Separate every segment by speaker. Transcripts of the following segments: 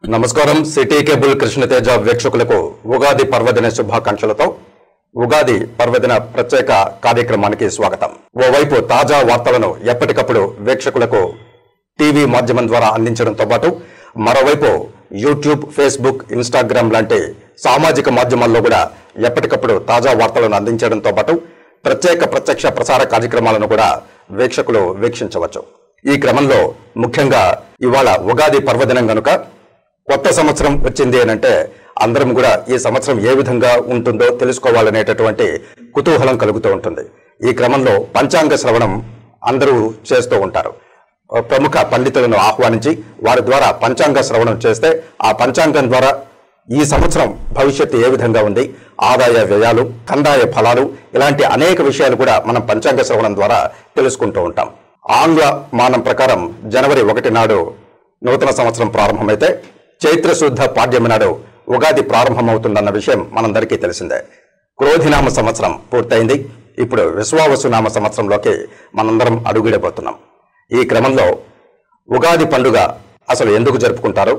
Speaker 1: నమస్కారం. City cable Krishna Teja వీక్షకులకు ఉగాది పర్వదిన శుభాకాంక్షలతో ఉగాది పర్వదిన ప్రత్యేక కార్యక్రమానికి స్వాగతం. ఓవైపు తాజా వార్తలను ఎప్పటికప్పుడు వీక్షకులకు టీవీ మాధ్యమం ద్వారా అందించడంతో పాటు మరోవైపు యూట్యూబ్, ఫేస్బుక్, ఇన్స్టాగ్రామ్ లాంటి సామాజిక మాధ్యమాల్లో కూడా ఎప్పటికప్పుడు తాజా వార్తలను అందించడంతో పాటు ప్రత్యక్ష ప్రసార కార్యక్రమాలను కూడా వీక్షకులు వీక్షించవచ్చు. ఈ క్రమంలో ముఖ్యంగా ఇవాళ ఉగాది పర్వదినం కనుక కొత్త సంవత్సరం వచ్చింది అనంటే అందరం కూడా ఈ సంవత్సరం ఏ విధంగా ఉంటుందో తెలుసుకోవాలనేటటువంటి కుతూహలం కలుగుతూ ఉంటుంది. ఈ క్రమంలో పంచాంగ శ్రవణం అందరూ చేస్తూ ఉంటారు. ప్రముఖ పండితులను ఆహ్వానించి వారి ద్వారా పంచాంగ శ్రవణం చేస్తే ఆ పంచాంగం ద్వారా ఈ సంవత్సరం భవిష్యత్తు ఏ విధంగా ఉంది, ఆదాయ వ్యయాలు, కందాయ ఫలాలు, ఇలాంటి అనేక విషయాలు కూడా మనం పంచాంగ శ్రవణం ద్వారా తెలుసుకుంటూ ఉంటాం. ఆంగ్ల మానం ప్రకారం జనవరి 1 నాడు నూతన సంవత్సరం ప్రారంభమైతే చైత్రశుద్ధ పాడ్యమి నాడు ఉగాది ప్రారంభమవుతుందన్న విషయం మనందరికీ తెలిసిందే. క్రోధినామ సంవత్సరం పూర్తయింది. ఇప్పుడు విశ్వావసునామ సంవత్సరంలోకి మనందరం అడుగుడబోతున్నాం. ఈ క్రమంలో ఉగాది పండుగ అసలు ఎందుకు జరుపుకుంటారు,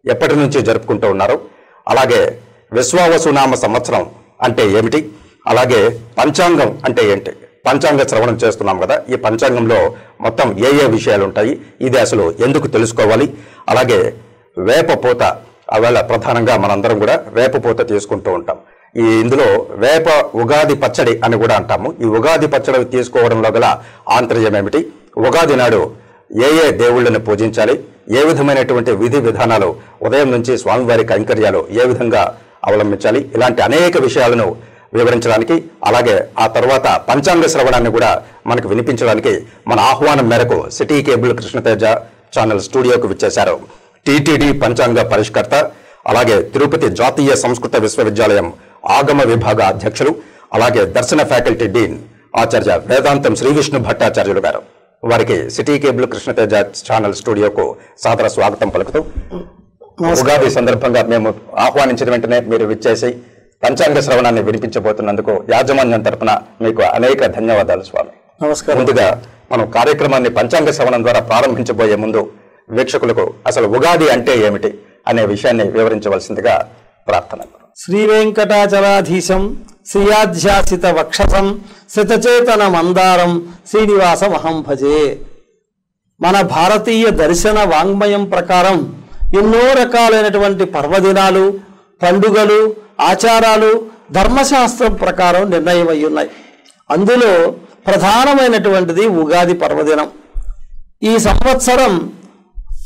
Speaker 1: ఎప్పటి నుంచి జరుపుకుంటూ ఉన్నారు, అలాగే విశ్వావసునామ సంవత్సరం అంటే ఏమిటి, అలాగే పంచాంగం అంటే ఏంటి, పంచాంగ శ్రవణం చేస్తున్నాం కదా, ఈ పంచాంగంలో మొత్తం ఏ విషయాలు ఉంటాయి, ఇది అసలు ఎందుకు తెలుసుకోవాలి, అలాగే వేపపూత, అవేళ ప్రధానంగా మనందరం కూడా వేపపూత తీసుకుంటూ ఉంటాం. ఇందులో వేప ఉగాది పచ్చడి అని కూడా అంటాము. ఈ ఉగాది పచ్చడి తీసుకోవడంలో గల ఆంతర్యం ఏమిటి, ఉగాది నాడు ఏ దేవుళ్ళని పూజించాలి, ఏ విధమైనటువంటి విధి విధానాలు, ఉదయం నుంచి స్వామివారి కైంకర్యాలు ఏ విధంగా అవలంబించాలి, ఇలాంటి అనేక విషయాలను వివరించడానికి, అలాగే ఆ తర్వాత పంచాంగ శ్రవణాన్ని కూడా మనకు వినిపించడానికి మన ఆహ్వానం మేరకు సిటీ కేబుల్ కృష్ణతేజ ఛానల్ స్టూడియోకు విచ్చేశారు టీటీడీ పంచాంగ పరిష్కర్త, అలాగే తిరుపతి జాతీయ సంస్కృత విశ్వవిద్యాలయం ఆగమ విభాగ అధ్యక్షులు, అలాగే దర్శన ఫ్యాకల్టీ డీన్ ఆచార్య వేదాంతం శ్రీ విష్ణు భట్టాచార్యులు గారు. వారికి సిటీ కేబుల్ కృష్ణతేజ ఛానల్ స్టూడియోకు సాదర స్వాగతం పలుకుతూ, ఉగాది సందర్భంగా మేము ఆహ్వానించిన వెంటనే మీరు విచ్చేసి పంచాంగ శ్రవణాన్ని వినిపించబోతున్నందుకు యాజమాన్యం తరపున మీకు అనేక ధన్యవాదాలు స్వామి.
Speaker 2: నమస్కారం.
Speaker 1: ముందుగా మనం కార్యక్రమాన్ని పంచాంగ శ్రవణం ద్వారా ప్రారంభించబోయే ముందు వీక్షకులకు అసలు ఉగాది అంటే ఏమిటి అనే విషయాన్ని వివరించవలసిందిగా ప్రార్థన.
Speaker 2: శ్రీ వెంకటాచలాధీశం శ్రీయాధ్యాసిత వక్షసం శతచేతన మందారం శ్రీనివాసమహం భజే. మన భారతీయ దర్శన వాంగ్మయం ప్రకారం ఎన్నో రకాలైనటువంటి పర్వదినాలు, పండుగలు, ఆచారాలు ధర్మశాస్త్రం ప్రకారం నిర్ణయమై ఉన్నాయి. అందులో ప్రధానమైనటువంటిది ఉగాది పర్వదినం. ఈ సంవత్సరం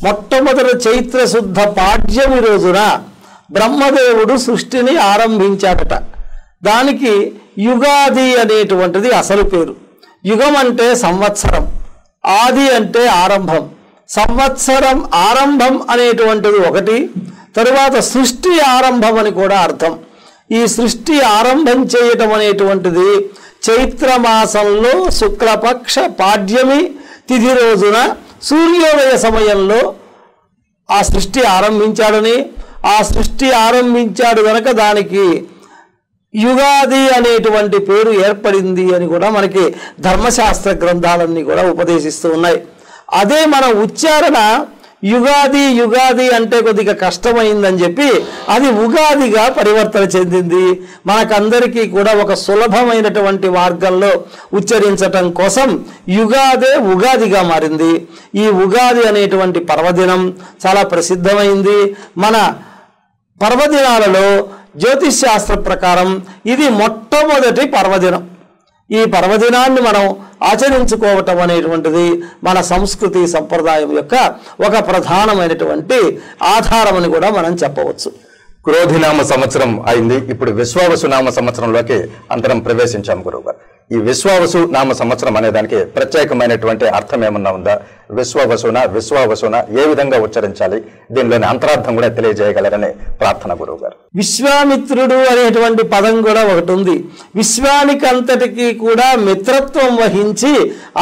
Speaker 2: మొట్టమొదటి చైత్రశుద్ధ పాడ్యమి రోజున బ్రహ్మదేవుడు సృష్టిని ఆరంభించాడట. దానికి యుగాది అనేటువంటిది అసలు పేరు. యుగం అంటే సంవత్సరం, ఆది అంటే ఆరంభం. సంవత్సరం ఆరంభం అనేటువంటిది ఒకటి, తరువాత సృష్టి ఆరంభం అని కూడా అర్థం. ఈ సృష్టి ఆరంభం చేయటం అనేటువంటిది చైత్రమాసంలో శుక్లపక్ష పాడ్యమి తిథి రోజున సూర్యోదయ సమయంలో ఆ సృష్టి ఆరంభించాడని, ఆ సృష్టి ఆరంభించాడు కనుక దానికి యుగాది అనేటువంటి పేరు ఏర్పడింది అని కూడా మనకి ధర్మశాస్త్ర గ్రంథాలన్నీ కూడా ఉపదేశిస్తూ ఉన్నాయి. అదే మన ఉచ్చారణ యుగాది యుగాది అంటే కొద్దిగా కష్టమైందని చెప్పి అది ఉగాదిగా పరివర్తన చెందింది. మనకందరికీ కూడా ఒక సులభమైనటువంటి మార్గంలో ఉచ్చరించటం కోసం యుగాదే ఉగాదిగా మారింది. ఈ ఉగాది అనేటువంటి పర్వదినం చాలా ప్రసిద్ధమైంది. మన పర్వదినాలలో జ్యోతిష్ శాస్త్ర ప్రకారం ఇది మొట్టమొదటి పర్వదినం. ఈ పర్వదినాన్ని మనం ఆచరించుకోవటం అనేటువంటిది మన సంస్కృతి సంప్రదాయం యొక్క ఒక ప్రధానమైనటువంటి ఆధారం అని కూడా మనం చెప్పవచ్చు.
Speaker 1: క్రోధినామ సంవత్సరం అయింది. ఇప్పుడు విశ్వావసునామ సంవత్సరంలోకి అందరం ప్రవేశించాం గురువు గారు. ఈ విశ్వావసు నామ సంవత్సరం అనే దానికి ప్రత్యేకమైనటువంటి అర్థం ఏమన్నా ఉందా? విశ్వావసున ఏ విధంగా ఉచ్చరించాలి, దీనిలోని అంతరార్థం కూడా తెలియజేయగలరని ప్రార్థన గురువు గారు.
Speaker 2: విశ్వామిత్రుడు అనేటువంటి పదం కూడా ఒకటి ఉంది. విశ్వానికి అంతటికీ కూడా మిత్రత్వం వహించి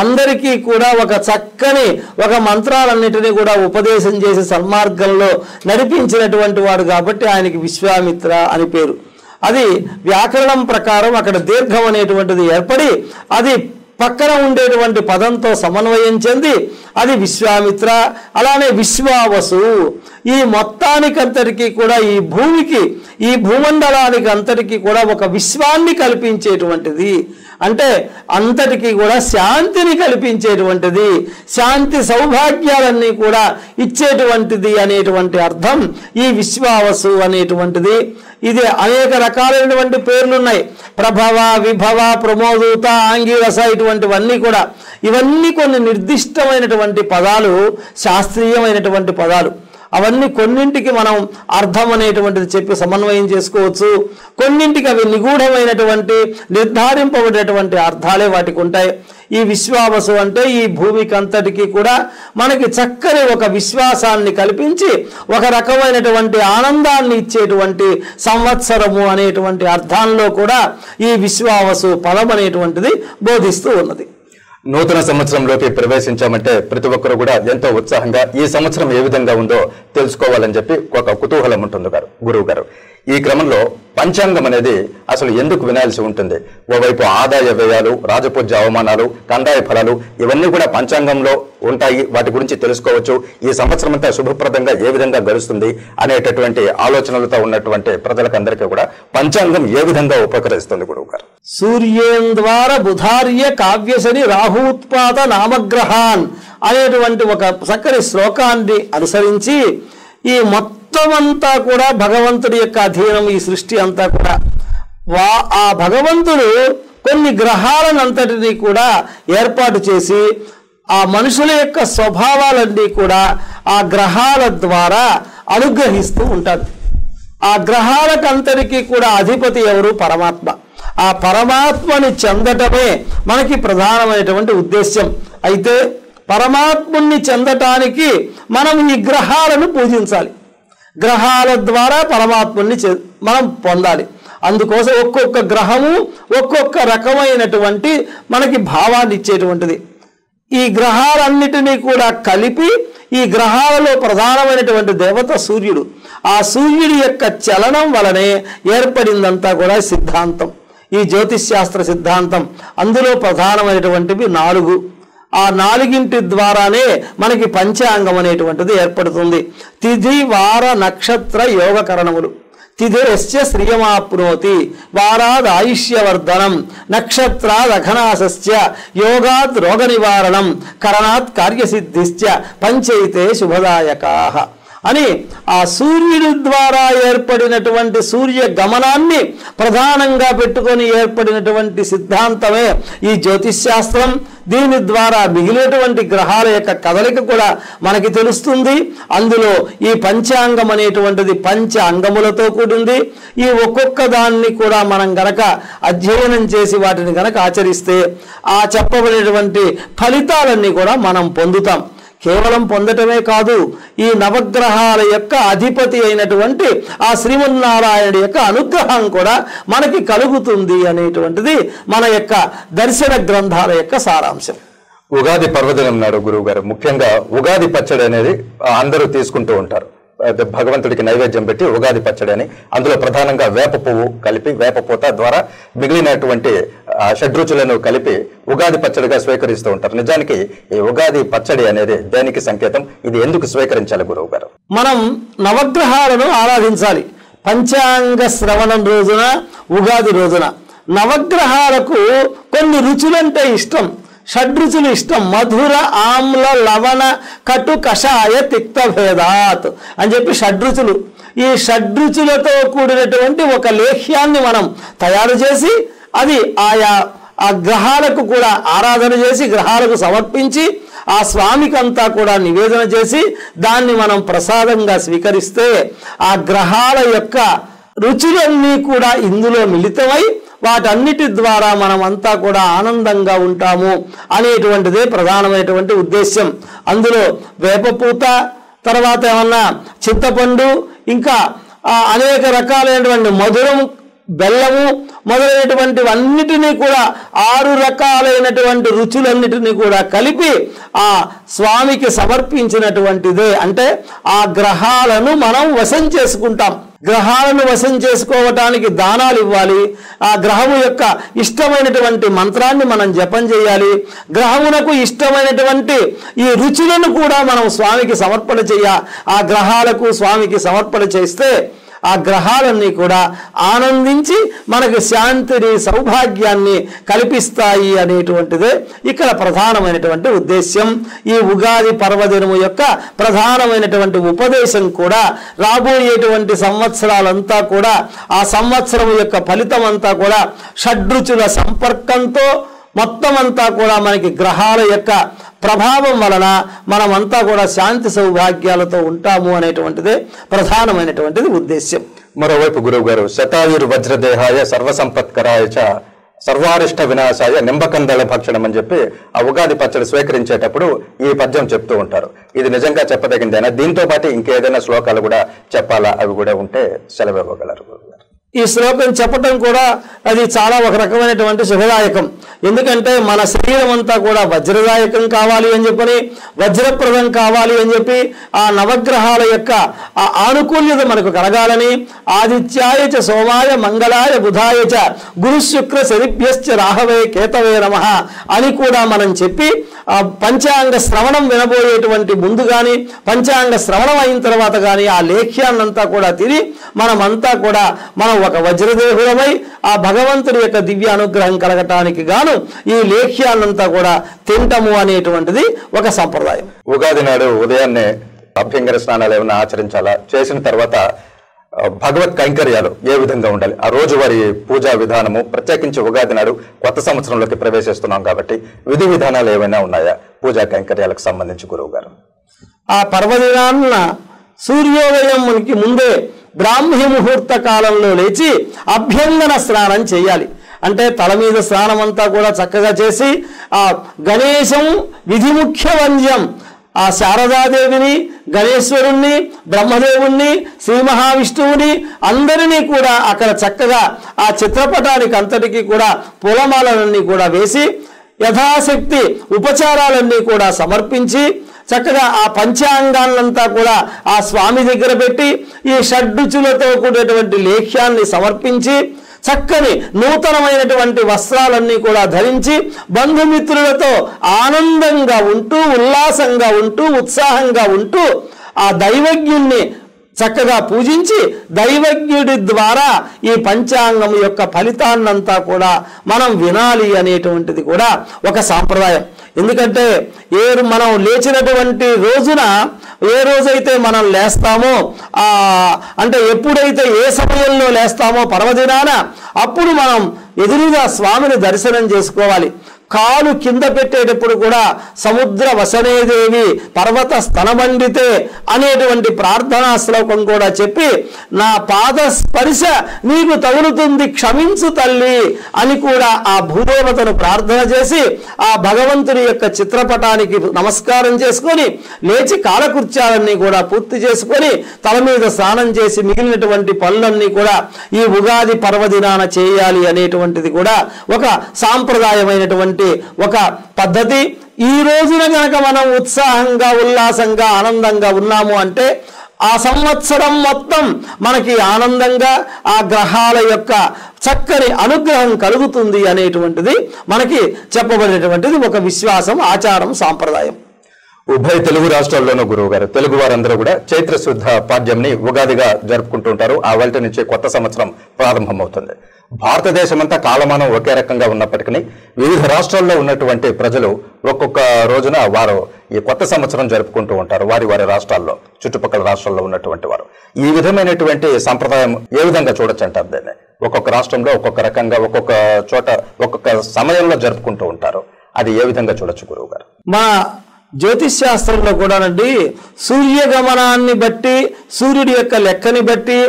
Speaker 2: అందరికీ కూడా ఒక చక్కని ఒక మంత్రాలన్నిటినీ కూడా ఉపదేశం చేసి సన్మార్గంలో నడిపించినటువంటి వాడు కాబట్టి ఆయనకి విశ్వామిత్ర అని పేరు. అది వ్యాకరణం ప్రకారం అక్కడ దీర్ఘం అనేటువంటిది ఏర్పడి అది పక్కన ఉండేటువంటి పదంతో సమన్వయం చెంది అది విశ్వామిత్ర, అలానే విశ్వావసు. ఈ మొత్తానికంతటికీ కూడా ఈ భూమికి, ఈ భూమండలానికి అంతటికీ కూడా ఒక విశ్వాన్ని కల్పించేటువంటిది, అంటే అంతటికీ కూడా శాంతిని కల్పించేటువంటిది, శాంతి సౌభాగ్యాలన్నీ కూడా ఇచ్చేటువంటిది అనేటువంటి అర్థం ఈ విశ్వావసు అనేటువంటిది. ఇది అనేక రకాలైనటువంటి పేర్లు ఉన్నాయి. ప్రభవ, విభవ, ప్రమోదూత, ఆంగీరస ఇటువంటివన్నీ కూడా, ఇవన్నీ కొన్ని నిర్దిష్టమైనటువంటి పదాలు, శాస్త్రీయమైనటువంటి పదాలు. అవన్నీ కొన్నింటికి మనం అర్థం అనేటువంటిది చెప్పి సమన్వయం చేసుకోవచ్చు, కొన్నింటికి అవి నిగూఢమైనటువంటి నిర్ధారింపబడేటువంటి అర్థాలే వాటికి ఉంటాయి. ఈ విశ్వావసు అంటే ఈ భూమికి అంతటికీ కూడా మనకి చక్కని ఒక విశ్వాసాన్ని కల్పించి ఒక రకమైనటువంటి ఆనందాన్ని ఇచ్చేటువంటి సంవత్సరము అనేటువంటి అర్థంలో కూడా ఈ విశ్వావసు పదం అనేటువంటిది బోధిస్తూ ఉన్నది.
Speaker 1: నూతన సంవత్సరంలోకి ప్రవేశించామంటే ప్రతి ఒక్కరు కూడా ఎంతో ఉత్సాహంగా ఈ సంవత్సరం ఏ విధంగా ఉందో తెలుసుకోవాలని చెప్పి ఒక కుతూహలం ఉంటుంది గురువు గారు. ఈ క్రమంలో పంచాంగం అనేది అసలు ఎందుకు వినాల్సి ఉంటుంది? ఓవైపు ఆదాయ వ్యయాలు, రాజపూజ్య అవమానాలు, కందాయ ఫలాలు ఇవన్నీ కూడా పంచాంగంలో ఉంటాయి, వాటి గురించి తెలుసుకోవచ్చు. ఈ సంవత్సరం అంతా శుభప్రదంగా ఏ విధంగా గడుస్తుంది అనేటటువంటి ఆలోచనలతో ఉన్నటువంటి ప్రజలకందరికీ కూడా పంచాంగం ఏ విధంగా ఉపకరిస్తుంది గురువు గారు?
Speaker 2: సూర్యేంద్వార బుధార్య కావ్యశని రాహూత్పాత నామగ్రహాన్ అనేటువంటి ఒక చక్కని శ్లోకాన్ని అనుసరించి ఈ మొత్తమంతా కూడా భగవంతుడి యొక్క అధీనం, ఈ సృష్టి అంతా కూడా ఆ భగవంతుడు కొన్ని గ్రహాలనంతటినీ కూడా ఏర్పాటు చేసి ఆ మనుషుల యొక్క స్వభావాలన్నీ కూడా ఆ గ్రహాల ద్వారా అనుగ్రహిస్తూ ఉంటాడు. ఆ గ్రహాలకంతటికీ కూడా అధిపతి ఎవరు? పరమాత్మ. ఆ పరమాత్మని చెందటమే మనకి ప్రధానమైనటువంటి ఉద్దేశ్యం. అయితే పరమాత్ముని చెందటానికి మనం ఈ గ్రహాలను పూజించాలి, గ్రహాల ద్వారా పరమాత్ముని మనం పొందాలి. అందుకోసం ఒక్కొక్క గ్రహము ఒక్కొక్క రకమైనటువంటి మనకి భావాన్ని ఇచ్చేటువంటిది. ఈ గ్రహాలన్నిటినీ కూడా కలిపి ఈ గ్రహాలలో ప్రధానమైనటువంటి దేవత సూర్యుడు. ఆ సూర్యుడి యొక్క చలనం వలనే ఏర్పడిందంతా కూడా సిద్ధాంతం, ఈ జ్యోతిష్శాస్త్ర సిద్ధాంతం. అందులో ప్రధానమైనటువంటివి 4. ఆ 4గింటి ద్వారానే మనకి పంచాంగం అనేటువంటిది ఏర్పడుతుంది. తిథి, వార, నక్షత్ర, యోగకరణములు. తిథిరస్య శ్రియమాప్నోతి, వారాద్ ఆయుష్యవర్ధనం, నక్షత్రాద్ అఘనాశస్య, యోగాద్ రోగ నివారణం, కరణాత్ కార్యసిద్ధిశ్చ, పంచైతే శుభదాయకాః అని ఆ సూర్యుడి ద్వారా ఏర్పడినటువంటి సూర్య గమనాన్ని ప్రధానంగా పెట్టుకొని ఏర్పడినటువంటి సిద్ధాంతమే ఈ జ్యోతిష్శాస్త్రం. దీని ద్వారా మిగిలినటువంటి గ్రహాల యొక్క కదలిక కూడా మనకి తెలుస్తుంది. అందులో ఈ పంచాంగం అనేటువంటిది పంచ అంగములతో కూడింది. ఈ ఒక్కొక్క దాన్ని కూడా మనం గనక అధ్యయనం చేసి వాటిని గనక ఆచరిస్తే ఆ చెప్పబడినటువంటి ఫలితాలన్నీ కూడా మనం పొందుతాం. కేవలం పొందటమే కాదు, ఈ నవగ్రహాల యొక్క అధిపతి అయినటువంటి ఆ శ్రీమన్నారాయణుడి యొక్క అనుగ్రహం కూడా మనకి కలుగుతుంది అనేటువంటిది మన యొక్క దర్శన గ్రంథాల యొక్క సారాంశం.
Speaker 1: ఉగాది పర్వదినం నాడు గురువు గారు ముఖ్యంగా ఉగాది పచ్చడి అనేది అందరూ తీసుకుంటూ ఉంటారు. భగవంతుడికి నైవేద్యం పెట్టి ఉగాది పచ్చడి అని, అందులో ప్రధానంగా వేప పువ్వు కలిపి, వేప పూత ద్వారా మిగిలినటువంటి షడ్రుచులను కలిపి ఉగాది పచ్చడిగా స్వీకరిస్తూ ఉంటారు. నిజానికి ఈ ఉగాది పచ్చడి అనేది దేనికి సంకేతం? ఇది ఎందుకు స్వీకరించాలి గురువు గారు?
Speaker 2: మనం నవగ్రహాలను ఆరాధించాలి. పంచాంగ శ్రవణం రోజున, ఉగాది రోజున నవగ్రహాలకు కొన్ని రుచులంటే ఇష్టం, షడ్రుచులు ఇష్టం. మధుర, ఆమ్ల, లవణ, కటు, కషాయ, తిక్త భేదాత్ అని చెప్పి షడ్రుచులు. ఈ షడ్రుచులతో కూడినటువంటి ఒక లేహ్యాన్ని మనం తయారు చేసి అది ఆయా ఆ గ్రహాలకు కూడా ఆరాధన చేసి, గ్రహాలకు సమర్పించి, ఆ స్వామికంతా కూడా నివేదన చేసి దాన్ని మనం ప్రసాదంగా స్వీకరిస్తే ఆ గ్రహాల యొక్క రుచులన్నీ కూడా ఇందులో మిళితమై వాటన్నిటి ద్వారా మనమంతా కూడా ఆనందంగా ఉంటాము అనేటువంటిదే ప్రధానమైనటువంటి ఉద్దేశ్యం. అందులో వేపపూత, తర్వాత ఏమన్నా చింతపండు, ఇంకా అనేక రకాలైనటువంటి మధురం బెల్లము మొదలైనటువంటివన్నిటినీ కూడా 6 రకాలైనటువంటి రుచులన్నిటినీ కూడా కలిపి ఆ స్వామికి సమర్పించినటువంటిదే. అంటే ఆ గ్రహాలను మనం వశం చేసుకుంటాం. గ్రహాలను వశం చేసుకోవటానికి దానాలు ఇవ్వాలి. ఆ గ్రహము యొక్క ఇష్టమైనటువంటి మంత్రాన్ని మనం జపం చేయాలి. గ్రహమునకు ఇష్టమైనటువంటి ఈ రుచులను కూడా మనం స్వామికి సమర్పణ చేయాలి. ఆ గ్రహాలకు స్వామికి సమర్పణ చేస్తే ఆ గ్రహాలన్నీ కూడా ఆనందించి మనకు శాంతిని సౌభాగ్యాన్ని కల్పిస్తాయి అనేటువంటిదే ఇక్కడ ప్రధానమైనటువంటి ఉద్దేశ్యం. ఈ ఉగాది పర్వదినము యొక్క ప్రధానమైనటువంటి ఉపదేశం కూడా రాబోయేటువంటి సంవత్సరాలంతా కూడా ఆ సంవత్సరం యొక్క ఫలితం అంతా కూడా షడ్రుచుల సంపర్కంతో మొత్తం అంతా కూడా మనకి గ్రహాల యొక్క ప్రభావం వలన మనమంతా కూడా శాంతి సౌభాగ్యాలతో ఉంటాము అనేటువంటిదే ప్రధానమైనటువంటిది ఉద్దేశ్యం.
Speaker 1: మరోవైపు గురువు గారు శతాయుర్ వజ్రదేహాయ సర్వసంపత్కరాయ చ సర్వారిష్ట వినాశాయ నింబకందళ భక్షణం అని చెప్పి ఆ ఉగాది పచ్చడి స్వీకరించేటప్పుడు ఈ పద్యం చెప్తూ ఉంటారు. ఇది నిజంగా చెప్పదగిందేనా? దీంతో పాటు ఇంకేదైనా శ్లోకాలు కూడా చెప్పాలా? అవి కూడా ఉంటే సెలవు ఇవ్వగలరు గురువు గారు.
Speaker 2: ఈ శ్లోకం చెప్పటం కూడా అది చాలా ఒక రకమైనటువంటి శుభదాయకం. ఎందుకంటే మన శరీరం అంతా కూడా వజ్రదాయకం కావాలి అని చెప్పని, వజ్రప్రదం కావాలి అని చెప్పి ఆ నవగ్రహాల యొక్క ఆ ఆనుకూల్యత మనకు కలగాలని ఆదిత్యాయ చ సోమాయ మంగళాయ బుధాయ చ గురు శుక్ర శనిభ్యశ్చ రాహవే కేతవే నమః అని కూడా మనం చెప్పి ఆ పంచాంగ శ్రవణం వినబోయేటువంటి ముందు కానీ పంచాంగ శ్రవణం అయిన తర్వాత కానీ ఆ లేఖ్యాన్నంతా కూడా తిని మనమంతా కూడా మనం ఒక వజ్రదేహులమై ఆ భగవంతుడి యొక్క దివ్య అనుగ్రహం కలగటానికి గాను ఈ లేఖ్యాన్నంతా కూడా తింటము అనేటువంటిది ఒక సంప్రదాయం.
Speaker 1: ఉగాది నాడు ఉదయాన్నే అభ్యంగర స్నానాలు ఏమైనా ఆచరించాలా? చేసిన తర్వాత భగవత్ కైంకర్యాలు ఏ విధంగా ఉండాలి? ఆ రోజువారి పూజా విధానము, ప్రత్యేకించి ఉగాది నాడు కొత్త సంవత్సరంలోకి ప్రవేశిస్తున్నాం కాబట్టి విధి విధానాలు ఏమైనా ఉన్నాయా పూజా కైంకర్యాలకు సంబంధించి గురువు గారు?
Speaker 2: ఆ పర్వదినాన్న సూర్యోదయంకి ముందే బ్రాహ్మీ ముహూర్త కాలంలో లేచి అభ్యంగన స్నానం చేయాలి. అంటే తల మీద స్నానం అంతా కూడా చక్కగా చేసి ఆ గణేశం విధిముఖ్య వంద్యం ఆ శారదాదేవిని, గణేశ్వరుణ్ణి, బ్రహ్మదేవుణ్ణి, శ్రీ మహావిష్ణువుని అందరినీ కూడా అక్కడ చక్కగా ఆ చిత్రపటానికి అంతటికీ కూడా పూలమాలలన్నీ కూడా వేసి యథాశక్తి ఉపచారాలన్నీ కూడా సమర్పించి చక్కగా ఆ పంచాంగాన్నంతా కూడా ఆ స్వామి దగ్గర పెట్టి ఈ షడ్రుచులతో కూడినటువంటి లేఖ్యాన్ని సమర్పించి చక్కని నూతనమైనటువంటి వస్త్రాలన్నీ కూడా ధరించి బంధుమిత్రులతో ఆనందంగా ఉంటూ ఉల్లాసంగా ఉంటూ ఉత్సాహంగా ఉంటూ ఆ దైవజ్ఞుణ్ణి చక్కగా పూజించి దైవజ్ఞుడి ద్వారా ఈ పంచాంగం యొక్క ఫలితాన్నంతా కూడా మనం వినాలి అనేటువంటిది కూడా ఒక సాంప్రదాయం. ఎందుకంటే మనం లేచినటువంటి రోజున ఏ రోజైతే మనం లేస్తామో అంటే ఎప్పుడైతే ఏ సమయంలో లేస్తామో పర్వదినాన అప్పుడు మనం ఎదురుగా స్వామిని దర్శనం చేసుకోవాలి. కాలు కింద పెట్టేటప్పుడు కూడా సముద్ర వసనేదేవి పర్వత స్తనమండితే అనేటువంటి ప్రార్థనా శ్లోకం కూడా చెప్పి నా పాద స్పర్శ నీకు తగులుతుంది క్షమించు తల్లి అని కూడా ఆ భూదేవతను ప్రార్థన చేసి ఆ భగవంతుని యొక్క చిత్రపటానికి నమస్కారం చేసుకొని లేచి కాలకృత్యాలన్నీ కూడా పూర్తి చేసుకొని తల మీద స్నానం చేసి మిగిలినటువంటి పనులన్నీ కూడా ఈ ఉగాది పర్వదినాన చేయాలి అనేటువంటిది కూడా ఒక సాంప్రదాయమైనటువంటి ఒక పద్ధతి. ఈ రోజున కనుక మనం ఉత్సాహంగా ఉల్లాసంగా ఆనందంగా ఉన్నాము అంటే ఆ సంవత్సరం మొత్తం మనకి ఆనందంగా ఆ గ్రహాల యొక్క చక్కని అనుగ్రహం కలుగుతుంది అనేటువంటిది మనకి చెప్పబడినటువంటిది ఒక విశ్వాసం, ఆచారం, సాంప్రదాయం.
Speaker 1: ఉభయ తెలుగు రాష్ట్రాల్లోనూ గురువు గారు తెలుగు వారందరూ కూడా చైత్ర శుద్ధ పాడ్యంని ఉగాదిగా జరుపుకుంటుంటారు. ఆ వెల్ట నుంచి కొత్త సంవత్సరం ప్రారంభమవుతుంది. భారతదేశం అంతా కాలమానం ఒకే రకంగా ఉన్నప్పటికీ వివిధ రాష్ట్రాల్లో ఉన్నటువంటి ప్రజలు ఒక్కొక్క రోజున వారు ఈ కొత్త సంవత్సరం జరుపుకుంటూ ఉంటారు వారి వారి రాష్ట్రాల్లో, చుట్టుపక్కల రాష్ట్రాల్లో ఉన్నటువంటి వారు. ఈ విధమైనటువంటి సంప్రదాయం ఏ విధంగా చూడొచ్చు అంటారు? దాన్ని ఒక్కొక్క రాష్ట్రంలో ఒక్కొక్క రకంగా ఒక్కొక్క చోట ఒక్కొక్క సమయంలో జరుపుకుంటూ ఉంటారు. అది ఏ విధంగా చూడొచ్చు గురువు గారు?
Speaker 2: మా జ్యోతిష్ శాస్త్రంలో కూడానండి సూర్యగమనాన్ని బట్టి సూర్యుడి యొక్క లెక్కని బట్టి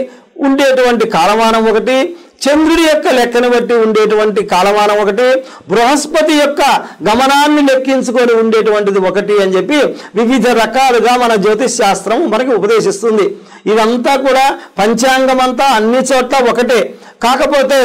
Speaker 2: ఉండేటువంటి కాలమానం ఒకటి, చంద్రుడి యొక్క లెక్కను బట్టి ఉండేటువంటి కాలమానం ఒకటి, బృహస్పతి యొక్క గమనాన్ని లెక్కించుకొని ఉండేటువంటిది ఒకటి అని చెప్పి వివిధ రకాలుగా మన జ్యోతిష్ శాస్త్రం మనకి ఉపదేశిస్తుంది. ఇవంతా కూడా పంచాంగం అంతా అన్ని చోట్ల ఒకటే. కాకపోతే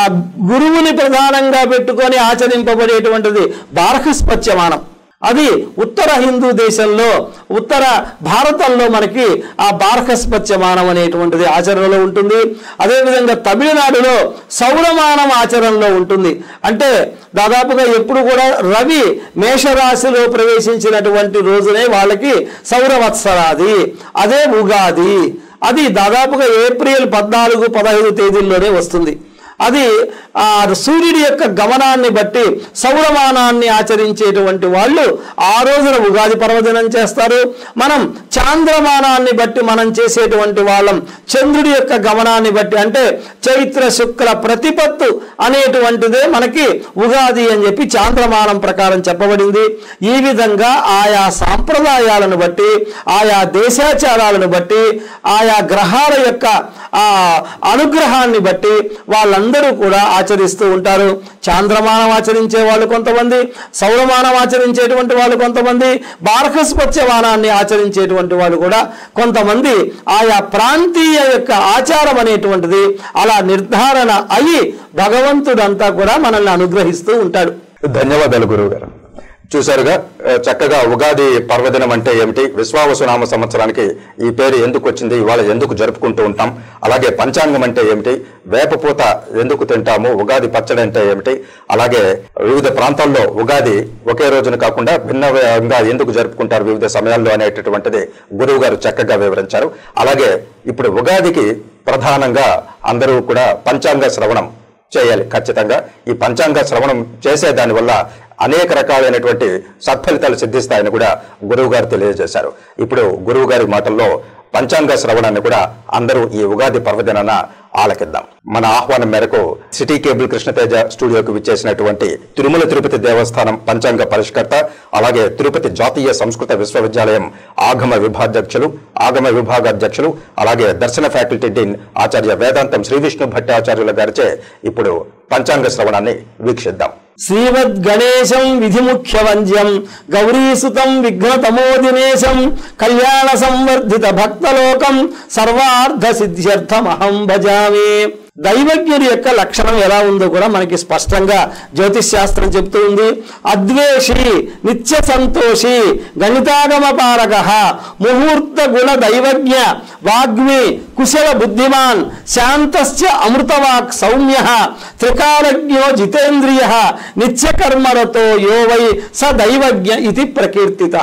Speaker 2: ఆ గురువుని ప్రధానంగా పెట్టుకొని ఆచరింపబడేటువంటిది బార్హస్పత్యమానం. అది ఉత్తర హిందూ దేశంలో, ఉత్తర భారతంలో మనకి ఆ బార్హస్పత్యమానం అనేటువంటిది ఆచరణలో ఉంటుంది. అదేవిధంగా తమిళనాడులో సౌరమానం ఆచరణలో ఉంటుంది. అంటే దాదాపుగా ఎప్పుడు కూడా రవి మేషరాశిలో ప్రవేశించినటువంటి రోజునే వాళ్ళకి సౌరవత్సరాది, అదే ఉగాది. అది దాదాపుగా ఏప్రిల్ 14-15 తేదీల్లోనే వస్తుంది. అది సూర్యుడి యొక్క గమనాన్ని బట్టి సౌరమానాన్ని ఆచరించేటువంటి వాళ్ళు ఆ రోజున ఉగాది పర్వదినం చేస్తారు. మనం చాంద్రమానాన్ని బట్టి మనం చేసేటువంటి వాళ్ళం చంద్రుడి యొక్క గమనాన్ని బట్టి, అంటే చైత్ర శుక్ల ప్రతిపత్తు అనేటువంటిదే మనకి ఉగాది అని చెప్పి చాంద్రమానం ప్రకారం చెప్పబడింది. ఈ విధంగా ఆయా సాంప్రదాయాలను బట్టి, ఆయా దేశాచారాలను బట్టి, ఆయా గ్రహాల యొక్క అనుగ్రహాన్ని బట్టి వాళ్ళందరూ కూడా ఆచరిస్తూ ఉంటారు. చాంద్రమానం ఆచరించే వాళ్ళు కొంతమంది, సౌరమానం ఆచరించేటువంటి వాళ్ళు కొంతమంది, బార్హస్పత్యమానాన్ని ఆచరించేటువంటి వాళ్ళు కూడా కొంతమంది. ఆయా ప్రాంతీయ యొక్క ఆచారం అనేటువంటిది అలా నిర్ధారణ అయి భగవంతుడంతా కూడా మనల్ని అనుగ్రహిస్తూ ఉంటాడు.
Speaker 1: ధన్యవాదాలు గురువు గారు. చూశారుగా చక్కగా ఉగాది పర్వదినం అంటే ఏమిటి, విశ్వావసునామ సంవత్సరానికి ఈ పేరు ఎందుకు వచ్చింది, ఇవాళ ఎందుకు జరుపుకుంటూ ఉంటాం, అలాగే పంచాంగం అంటే ఏమిటి, వేపపూత ఎందుకు తింటాము, ఉగాది పచ్చడి అంటే ఏమిటి, అలాగే వివిధ ప్రాంతాల్లో ఉగాది ఒకే రోజున కాకుండా భిన్నంగా ఎందుకు జరుపుకుంటారు వివిధ సమయాల్లో అనేటటువంటిది గురువు గారు చక్కగా వివరించారు. అలాగే ఇప్పుడు ఉగాదికి ప్రధానంగా అందరూ కూడా పంచాంగ శ్రవణం చేయాలి. ఖచ్చితంగా ఈ పంచాంగ శ్రవణం చేసే దాని వల్ల అనేక రకాలైనటువంటి సత్ఫలితాలు సిద్ధిస్తాయని కూడా గురువు గారు తెలియజేశారు. ఇప్పుడు గురువు గారి మాటల్లో పంచాంగ శ్రవణాన్ని కూడా అందరూ ఈ ఉగాది పర్వదినాన ఆలకిద్దాం. మన ఆహ్వానం మేరకు సిటీ కేబుల్ కృష్ణతేజ స్టూడియోకి విచ్చేసినటువంటి తిరుమల తిరుపతి దేవస్థానం పంచాంగ పరిష్కర్త, అలాగే తిరుపతి జాతీయ సంస్కృత విశ్వవిద్యాలయం ఆగమ విభాగాధ్యక్షులు, అలాగే దర్శన ఫ్యాకల్టీ డీన్ ఆచార్య వేదాంతం శ్రీ విష్ణు భట్టాచార్యుల గారిచే ఇప్పుడు పంచాంగ శ్రవణాన్ని వీక్షిద్దాం.
Speaker 2: శ్రీమద్ గణేశం విధిముఖ్య వంద్యం గౌరీసుతం విఘ్నతమోదినేశం కళ్యాణ సంవర్ధిత భక్తలోకం సర్వార్థ సిద్ధ్యర్థమహం భజామి. దైవజ్ఞుడి యొక్క లక్షణం ఎలా ఉందో కూడా మనకి స్పష్టంగా జ్యోతిష్ శాస్త్రం చెప్తూ ఉంది. అద్వేషి, నిత్య సంతోషి, గణితాగమ పారక, ముహూర్త గుణ దైవజ్ఞ, వాగ్మి, కుశల బుద్ధిమాన్, శాంతశ్చ అమృతవాక్ సౌమ్య, త్రికాలజ్ఞో జితేంద్రియ, నిత్యకర్మరతో యో వై స దైవజ్ఞ ఇది ప్రకీర్తిత.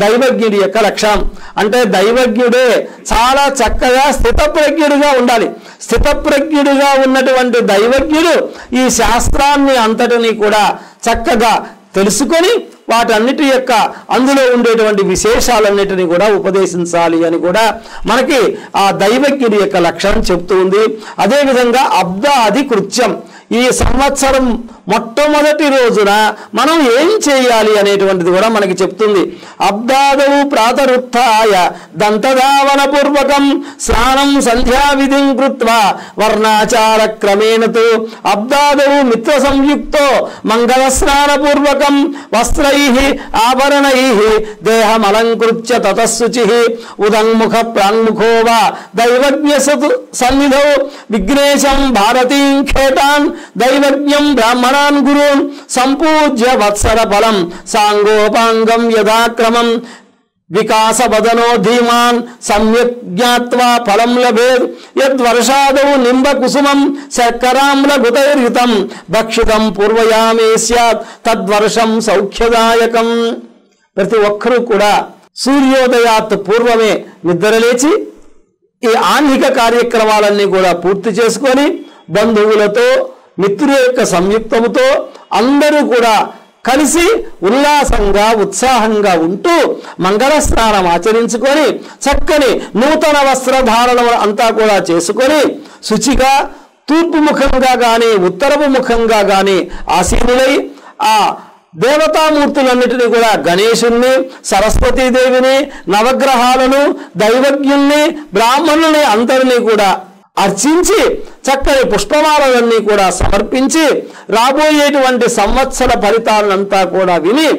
Speaker 2: దైవజ్ఞుడి యొక్క లక్షణం అంటే దైవజ్ఞుడే చాలా చక్కగా స్థితప్రజ్ఞుడిగా ఉండాలి. స్థితప్రజ్ఞుడిగా ఉన్నటువంటి దైవజ్ఞుడు ఈ శాస్త్రాన్ని అంతటినీ కూడా చక్కగా తెలుసుకొని వాటన్నిటి యొక్క అందులో ఉండేటువంటి విశేషాలన్నిటినీ కూడా ఉపదేశించాలి అని కూడా మనకి ఆ దైవజ్ఞుడి యొక్క లక్షణం చెప్తూ ఉంది. అదేవిధంగా అబ్దాది కృత్యం, ఈ సంవత్సరం మొట్టమొదటి రోజున మనం ఏం చేయాలి అనేటువంటిది కూడా మనకి చెప్తుంది. అబ్దాదవు ప్రాతరుత్థాయ దంతధావన పూర్వకం స్నానం సంధ్యావిధిం కృత్వా వర్ణాచార క్రమేణతు అబ్దాదవు మిత్ర సంయుక్తో మంగళ స్నాన పూర్వకం వస్త్రైః ఆభరణైః దేహమలంకృత్య తతశుచిః ఉదంముఖ ప్రాన్ముఖో వా దైవజ్ఞ సన్నిధౌ విఘ్నేశం భారతీం ఖేటాన్ దైవజ్ఞం బ్రాహ్మణాన్ గురూన్ సంపూజ్య వత్సర ఫలం సాంగోపాంగం యథాక్రమం వికాస వదనో ధీమాన్ సమ్యక్ జ్ఞాత్వా ఫలం లభేద్ యద్వర్షాదౌ నింబ కుసుమం శర్కరామ్ల గుతైర్యుతం భక్షితం పూర్వయామే స్యాత్ తద్వర్షం సౌఖ్యదాయకం. ప్రతి ఒక్కరూ కూడా సూర్యోదయాత్ పూర్వమే నిద్రలేచి ఈ ఆన్హిక కార్యక్రమాలన్నీ కూడా పూర్తి చేసుకొని బంధువులతో మిత్రుల యొక్క సంయుక్తముతో అందరూ కూడా కలిసి ఉల్లాసంగా ఉత్సాహంగా ఉంటూ మంగళ స్నానం ఆచరించుకొని చక్కని నూతన వస్త్రధారణ అంతా కూడా చేసుకొని శుచిగా తూర్పు ముఖంగా కానీ ఉత్తరపు ముఖంగా కానీ ఆసీనులై ఆ దేవతామూర్తులన్నిటినీ కూడా గణేశుణ్ణి, సరస్వతీదేవిని, నవగ్రహాలను, దైవజ్ఞుల్ని, బ్రాహ్మణుల్ని అందరినీ కూడా అర్చించి చక్కని పుష్పమాలలన్నీ కూడా సమర్పించి రాబోయేటువంటి సంవత్సర ఫలితాలంతా కూడా విని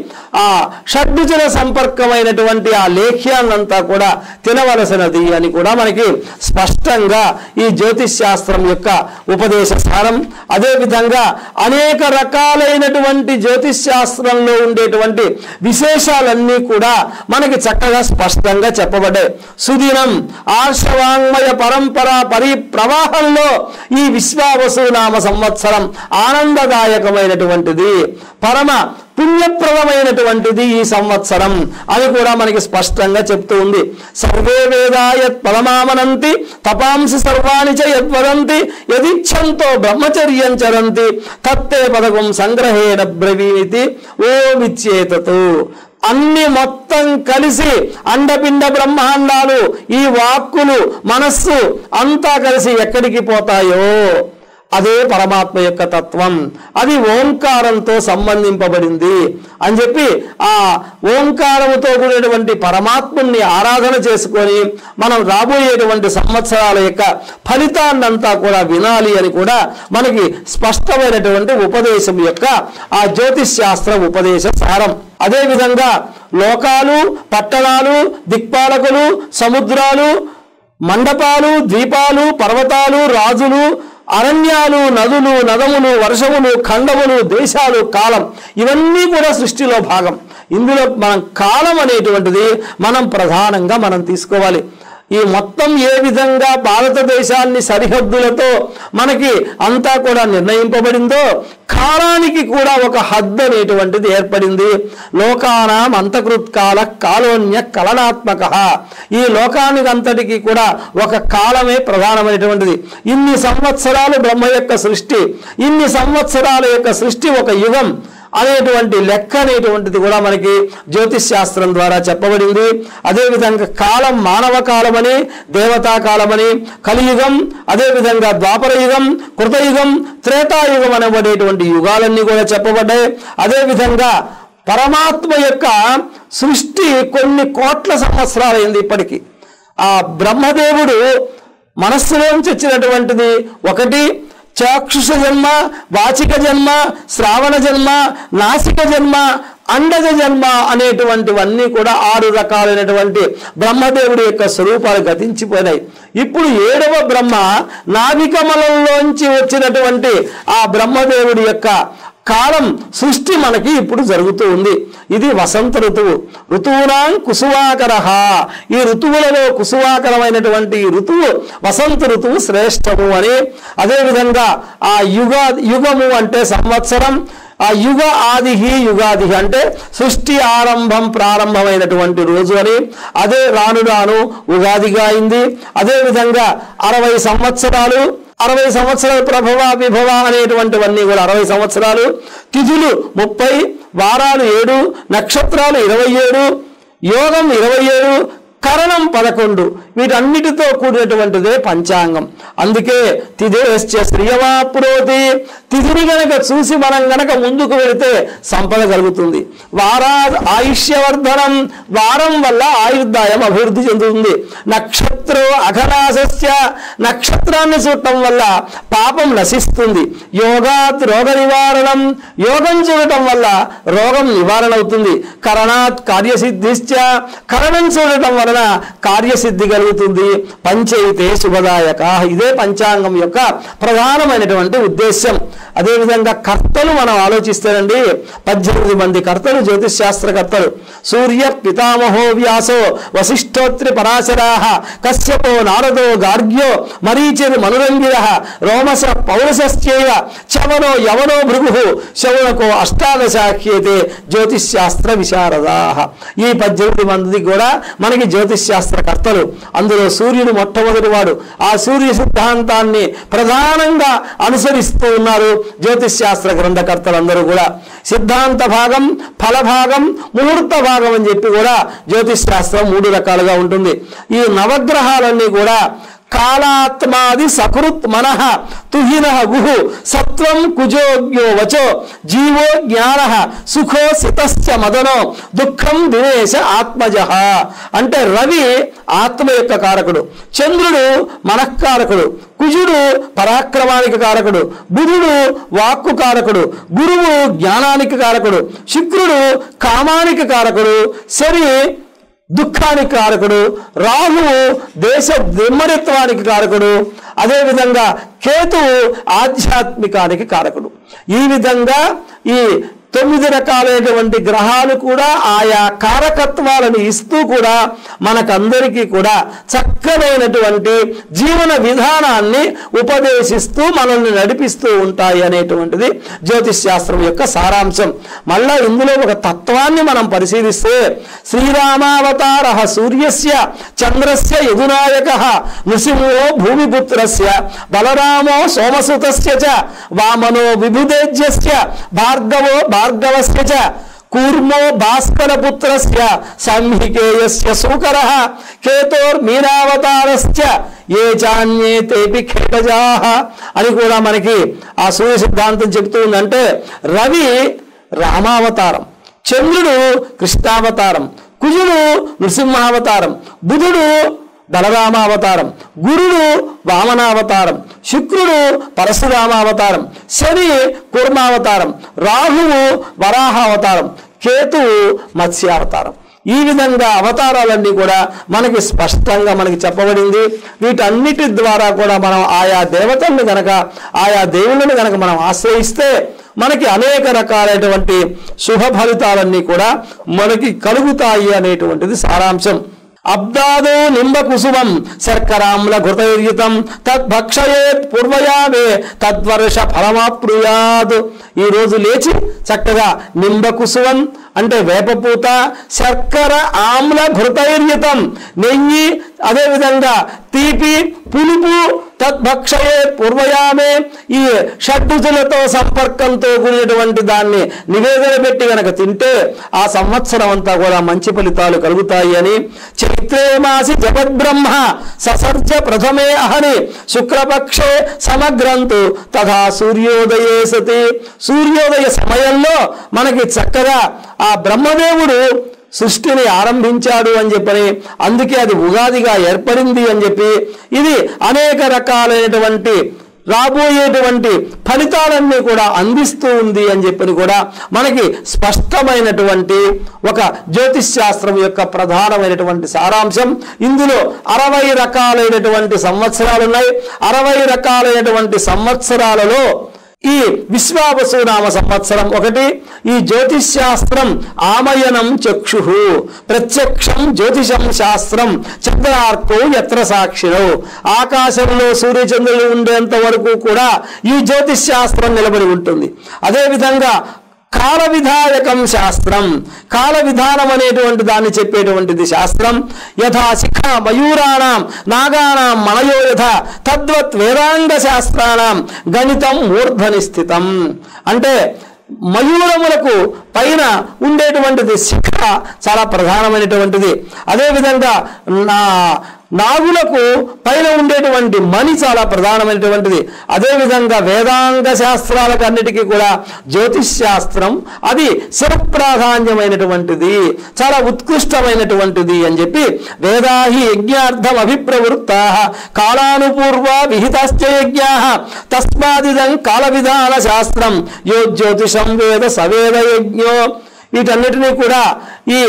Speaker 2: ఆ షడ్రుచుల సంపర్కమైనటువంటి ఆ లేఖ్యాన్నంతా కూడా తినవలసినది అని కూడా మనకి స్పష్టంగా ఈ జ్యోతిష్ శాస్త్రం యొక్క ఉపదేశ సారం. అదేవిధంగా అనేక రకాలైనటువంటి జ్యోతిష్ శాస్త్రంలో ఉండేటువంటి విశేషాలన్నీ కూడా మనకి చక్కగా స్పష్టంగా చెప్పబడ్డాయి. సుదినం ఆర్షవాంగ్మయ పరంపర పరిప్రవాహంలో ఈ విశ్వావసునామ సంవత్సరం ఆనందదాయకమైనటువంటిది, పరమ పుణ్యప్రదమైనటువంటిది ఈ సంవత్సరం అని కూడా మనకి స్పష్టంగా చెప్తూ ఉంది. సర్వే వేదాయత్ పరమామనంతి తపాంసి సర్వాణి చ యద్వదంతి యదిచ్ఛంతో బ్రహ్మచర్యం చరంతి తత్తే పదకం సంగ్రహేణ బ్రవీమితి ఓమిచ్యేతతు. అన్ని మొత్తం కలిసి అండపిండ బ్రహ్మాండాలు, ఈ వాక్కులు, మనస్సు అంతా కలిసి ఎక్కడికి పోతాయో అదే పరమాత్మ యొక్క తత్వం, అది ఓంకారంతో సంబంధింపబడింది అని చెప్పి ఆ ఓంకారముతో కూడినటువంటి పరమాత్ముని ఆరాధన చేసుకొని మనం రాబోయేటువంటి సంవత్సరాల యొక్క ఫలితాన్నంతా కూడా వినాలి అని కూడా మనకి స్పష్టమైనటువంటి ఉపదేశం యొక్క ఆ జ్యోతిష్ శాస్త్ర ఉపదేశ సారం. అదేవిధంగా లోకాలు, పట్టణాలు, దిక్పాలకులు, సముద్రాలు, మండపాలు, ద్వీపాలు, పర్వతాలు, రాజులు, అరణ్యాలు, నదులు, నదములు, వర్షములు, ఖండములు, దేశాలు, కాలం ఇవన్నీ కూడా సృష్టిలో భాగం. ఇందులో మనం కాలం అనేటువంటిది మనం ప్రధానంగా మనం తీసుకోవాలి. ఈ మొత్తం ఏ విధంగా భారతదేశాన్ని సరిహద్దులతో మనకి అంతా కూడా నిర్ణయింపబడిందో కాలానికి కూడా ఒక హద్దు అనేటువంటిది ఏర్పడింది. లోకానాం అంతకృత్కాల కాలోన్య కలనాత్మక. ఈ లోకానికి అంతటికి కూడా ఒక కాలమే ప్రధానమైనటువంటిది. ఇన్ని సంవత్సరాలు బ్రహ్మ యొక్క సృష్టి, ఇన్ని సంవత్సరాల యొక్క సృష్టి ఒక యుగం అనేటువంటి లెక్క అనేటువంటిది కూడా మనకి జ్యోతిష్ శాస్త్రం ద్వారా చెప్పబడింది. అదేవిధంగా కాలం మానవ కాలమని, దేవతా కాలమని, కలియుగం, అదేవిధంగా ద్వాపర యుగం, కృతయుగం, త్రేతాయుగం అనబడేటువంటి యుగాలన్నీ కూడా చెప్పబడ్డాయి. అదేవిధంగా పరమాత్మ యొక్క సృష్టి కొన్ని కోట్ల సంవత్సరాలైంది. ఇప్పటికీ ఆ బ్రహ్మదేవుడు మనస్సులోంచి వచ్చినటువంటిది ఒకటి చాక్షుష జన్మ, వాచిక జన్మ, శ్రావణ జన్మ, నాసిక జన్మ, అండజ జన్మ అనేటువంటివన్నీ కూడా 6 రకాలైనటువంటి బ్రహ్మదేవుడి యొక్క స్వరూపాలు గతించిపోయినాయి. ఇప్పుడు 7వ బ్రహ్మ నాభికమలంలోంచి వచ్చినటువంటి ఆ బ్రహ్మదేవుడి యొక్క కాలం సృష్టి మనకి ఇప్పుడు జరుగుతూ ఉంది. ఇది వసంత ఋతువు. ఋతువునాం కుసువాకర. ఈ ఋతువులలో కుసువాకరమైనటువంటి ఈ ఋతువు వసంత ఋతువు శ్రేష్టము అని. అదేవిధంగా ఆ యుగము అంటే సంవత్సరం, ఆ యుగ ఆది యుగాది అంటే సృష్టి ఆరంభం ప్రారంభమైనటువంటి రోజు అని. అదే రాను రాను ఉగాదిగా అయింది. అదేవిధంగా 60 సంవత్సరాలు, 60 సంవత్సరాల ప్రభవ విభవ అనేటువంటివన్నీ కూడా 60 సంవత్సరాలు. తిథులు 30, వారాలు 7, నక్షత్రాలు 27, యోగం 27, కరణం 11. వీటన్నిటితో కూడినటువంటిదే పంచాంగం. అందుకే తిథేశ్చ శ్రియవాప్నోతి. తిథిని గనక చూసి మనం గనక ముందుకు వెళితే సంపద కలుగుతుంది. వారాద్ ఆయుష్యవర్ధనం. వారం వల్ల ఆయుర్దాయం అభివృద్ధి చెందుతుంది. నక్షత్రో అఘనాశస్య. నక్షత్రాన్ని చూడటం వల్ల పాపం నశిస్తుంది. యోగాత్ రోగ నివారణం. యోగం చూడటం వల్ల రోగం నివారణ అవుతుంది. కరణాత్ కార్యసిద్ధిశ్చ. కరణం చూడటం వలన కార్యసిద్ధి కలుగుతుంది. పంచైతే శుభదాయక. ఇదే పంచాంగం యొక్క ప్రధానమైనటువంటి ఉద్దేశ్యం. అదేవిధంగా కర్తలు మనం ఆలోచిస్తేనండి 18 మంది కర్తలు, జ్యోతిష్ శాస్త్రకర్తలు. సూర్య పితామహో వ్యాసో వశిష్ఠోత్రి పరాశరాః కశ్యపో నారదో గార్గ్యో మరీచిర్ మనురంగిరః రోమశ పౌరసశ్చేయ చవనో యవనో భృగుః శౌనకో అష్టాదశాఖ్యేతే జ్యోతిష్ శాస్త్ర విశారదాః. ఈ 18 మంది కూడా మనకి జ్యోతిష్ శాస్త్రకర్తలు. అందులో సూర్యుడు మొట్టమొదటి వాడు. ఆ సూర్య సిద్ధాంతాన్ని ప్రధానంగా అనుసరిస్తూ ఉన్నారు జ్యోతిష్ శాస్త్ర గ్రంథకర్తలందరూ కూడా. సిద్ధాంత భాగం, ఫల భాగం, ముహూర్త భాగం అని చెప్పి కూడా జ్యోతిష్ శాస్త్రం 3 రకాలుగా ఉంటుంది. ఈ నవగ్రహాలన్నీ కూడా కాళాత్మాది సకృత్ మనః తుహినః గుహు సత్వం కుజోగ్యో వచో జీవో జ్ఞానః సుఖో సితశ్చ మదనో దుఃఖం దినేశ ఆత్మజః. అంటే రవి ఆత్మ యొక్క కారకుడు, చంద్రుడు మనఃకారకుడు, కుజుడు పరాక్రమానికి కారకుడు, బుధుడు వాక్కు కారకుడు, గురువు జ్ఞానానికి కారకుడు, శుక్రుడు కామానికి కారకుడు, శని దుఃఖానికి కారకుడు, రాహువు దేశ దిమ్మరిత్వానికి కారకుడు, అదేవిధంగా కేతువు ఆధ్యాత్మికానికి కారకుడు. ఈ విధంగా ఈ 9 రకాలైనటువంటి గ్రహాలు కూడా ఆయా కారకత్వాలను ఇస్తూ కూడా మనకందరికీ కూడా చక్కనైనటువంటి జీవన విధానాన్ని ఉపదేశిస్తూ మనల్ని నడిపిస్తూ ఉంటాయి అనేటువంటిది జ్యోతిష్ శాస్త్రం యొక్క సారాంశం. మళ్ళా ఇందులో ఒక తత్వాన్ని మనం పరిశీలిస్తే శ్రీరామావతార సూర్యస్య చంద్రస్య యదునాయకః నృసింహో భూమిపుత్రస్య బలరామో సోమసుతస్య చ వామనో విభుదేజ్యస్య భార్గవో భార్గవస్య చ కూర్మో భాస్కరపుత్రస్య సంహికేయస్య శూకరః కేతోర్మీనావతారశ్చ ఏ చాన్యే తేపి ఖేటజాః అని కూడా మనకి ఆ సూర్య సిద్ధాంతం చెబుతూ ఉందంటే రవి రామావతారం, చంద్రుడు కృష్ణావతారం, కుజుడు నృసింహావతారం, బుధుడు బలరామావతారం, గురుడు వామనావతారం, శుక్రుడు పరశురామావతారం, శని కూర్మావతారం, రాహువు వరాహావతారం, కేతువు మత్స్యావతారం. ఈ విధంగా అవతారాలన్నీ కూడా మనకి స్పష్టంగా మనకి చెప్పబడింది. వీటన్నిటి ద్వారా కూడా మనం ఆయా దేవతల్ని గనక ఆయా దేవుళ్ళని గనక మనం ఆశ్రయిస్తే మనకి అనేక రకాలైనటువంటి శుభ ఫలితాలన్నీ కూడా మనకి కలుగుతాయి అనేటువంటిది సారాంశం. అబ్దాదో నింబ కుసుమం శర్కరామ్ల ఘృతైర్యుతం తద్భక్షయేత్ పూర్వయామే తద్వర్ష ఫలమాప్నుయాత్. ఈ రోజు లేచి చక్కగా నింబ కుసుమం అంటే వేపపూత, శర్కర ఆమ్ల ఘృతైర్యుతం నెయ్యి, అదేవిధంగా తీపి పులుపు తద్భక్షయే పూర్వయామే ఈ షడ్రుచులతో సంపర్కంతో కూడినటువంటి దాన్ని నివేదన పెట్టి గనక తింటే ఆ సంవత్సరం అంతా కూడా మంచి ఫలితాలు కలుగుతాయి అని. చైత్రే మాసి జగద్బ్రహ్మ ససర్జ ప్రథమే అహని శుక్రపక్షే సమగ్రంతు తథా సూర్యోదయే సతి. సూర్యోదయ సమయంలో మనకి చక్కగా ఆ బ్రహ్మదేవుడు సృష్టిని ఆరంభించాడు అని చెప్పని, అందుకే అది ఉగాదిగా ఏర్పడింది అని చెప్పి, ఇది అనేక రకాలైనటువంటి రాబోయేటువంటి ఫలితాలన్నీ కూడా అందిస్తూ ఉంది అని చెప్పని కూడా మనకి స్పష్టమైనటువంటి ఒక జ్యోతిష్ శాస్త్రం యొక్క ప్రధానమైనటువంటి సారాంశం. ఇందులో 60 రకాలైనటువంటి సంవత్సరాలు ఉన్నాయి. 60 రకాలైనటువంటి సంవత్సరాలలో ఈ విశ్వావసునామ సంవత్సరం ఒకటి. ఈ జ్యోతిష్ శాస్త్రం ఆమయనం చక్షు ప్రత్యక్షం జ్యోతిషం శాస్త్రం చంద్రార్కో యత్ర సాక్షిరో. ఆకాశంలో సూర్యచంద్రులు ఉండేంత వరకు కూడా ఈ జ్యోతిష్ శాస్త్రం నిలబడి ఉంటుంది. అదేవిధంగా కాల విధాయకం శాస్త్రం, కాల విధానం అనేటువంటి దాన్ని చెప్పేటువంటిది శాస్త్రం. యథా శిఖ మయూరాణం నాగానాం మనయో యథ తద్వత్ వేదాంగ శాస్త్రాణం గణితం మూర్ధని స్థితం. అంటే మయూరములకు పైన ఉండేటువంటిది శిఖ చాలా ప్రధానమైనటువంటిది. అదేవిధంగా నాగులకు పైన ఉండేటువంటి మణి చాలా ప్రధానమైనటువంటిది. అదేవిధంగా వేదాంగ శాస్త్రాలకు అన్నిటికీ కూడా జ్యోతిష్ శాస్త్రం అది శిరప్రాధాన్యమైనటువంటిది, చాలా ఉత్కృష్టమైనటువంటిది అని చెప్పి వేదాహి యజ్ఞార్థం అభిప్రవృత్తా కాలానుపూర్వ విహితాశ్చ యజ్ఞా తస్మాదిదం కాల విధాన శాస్త్రం యో జ్యోతిషం వేద సవేద యజ్ఞో. వీటన్నిటినీ కూడా ఈ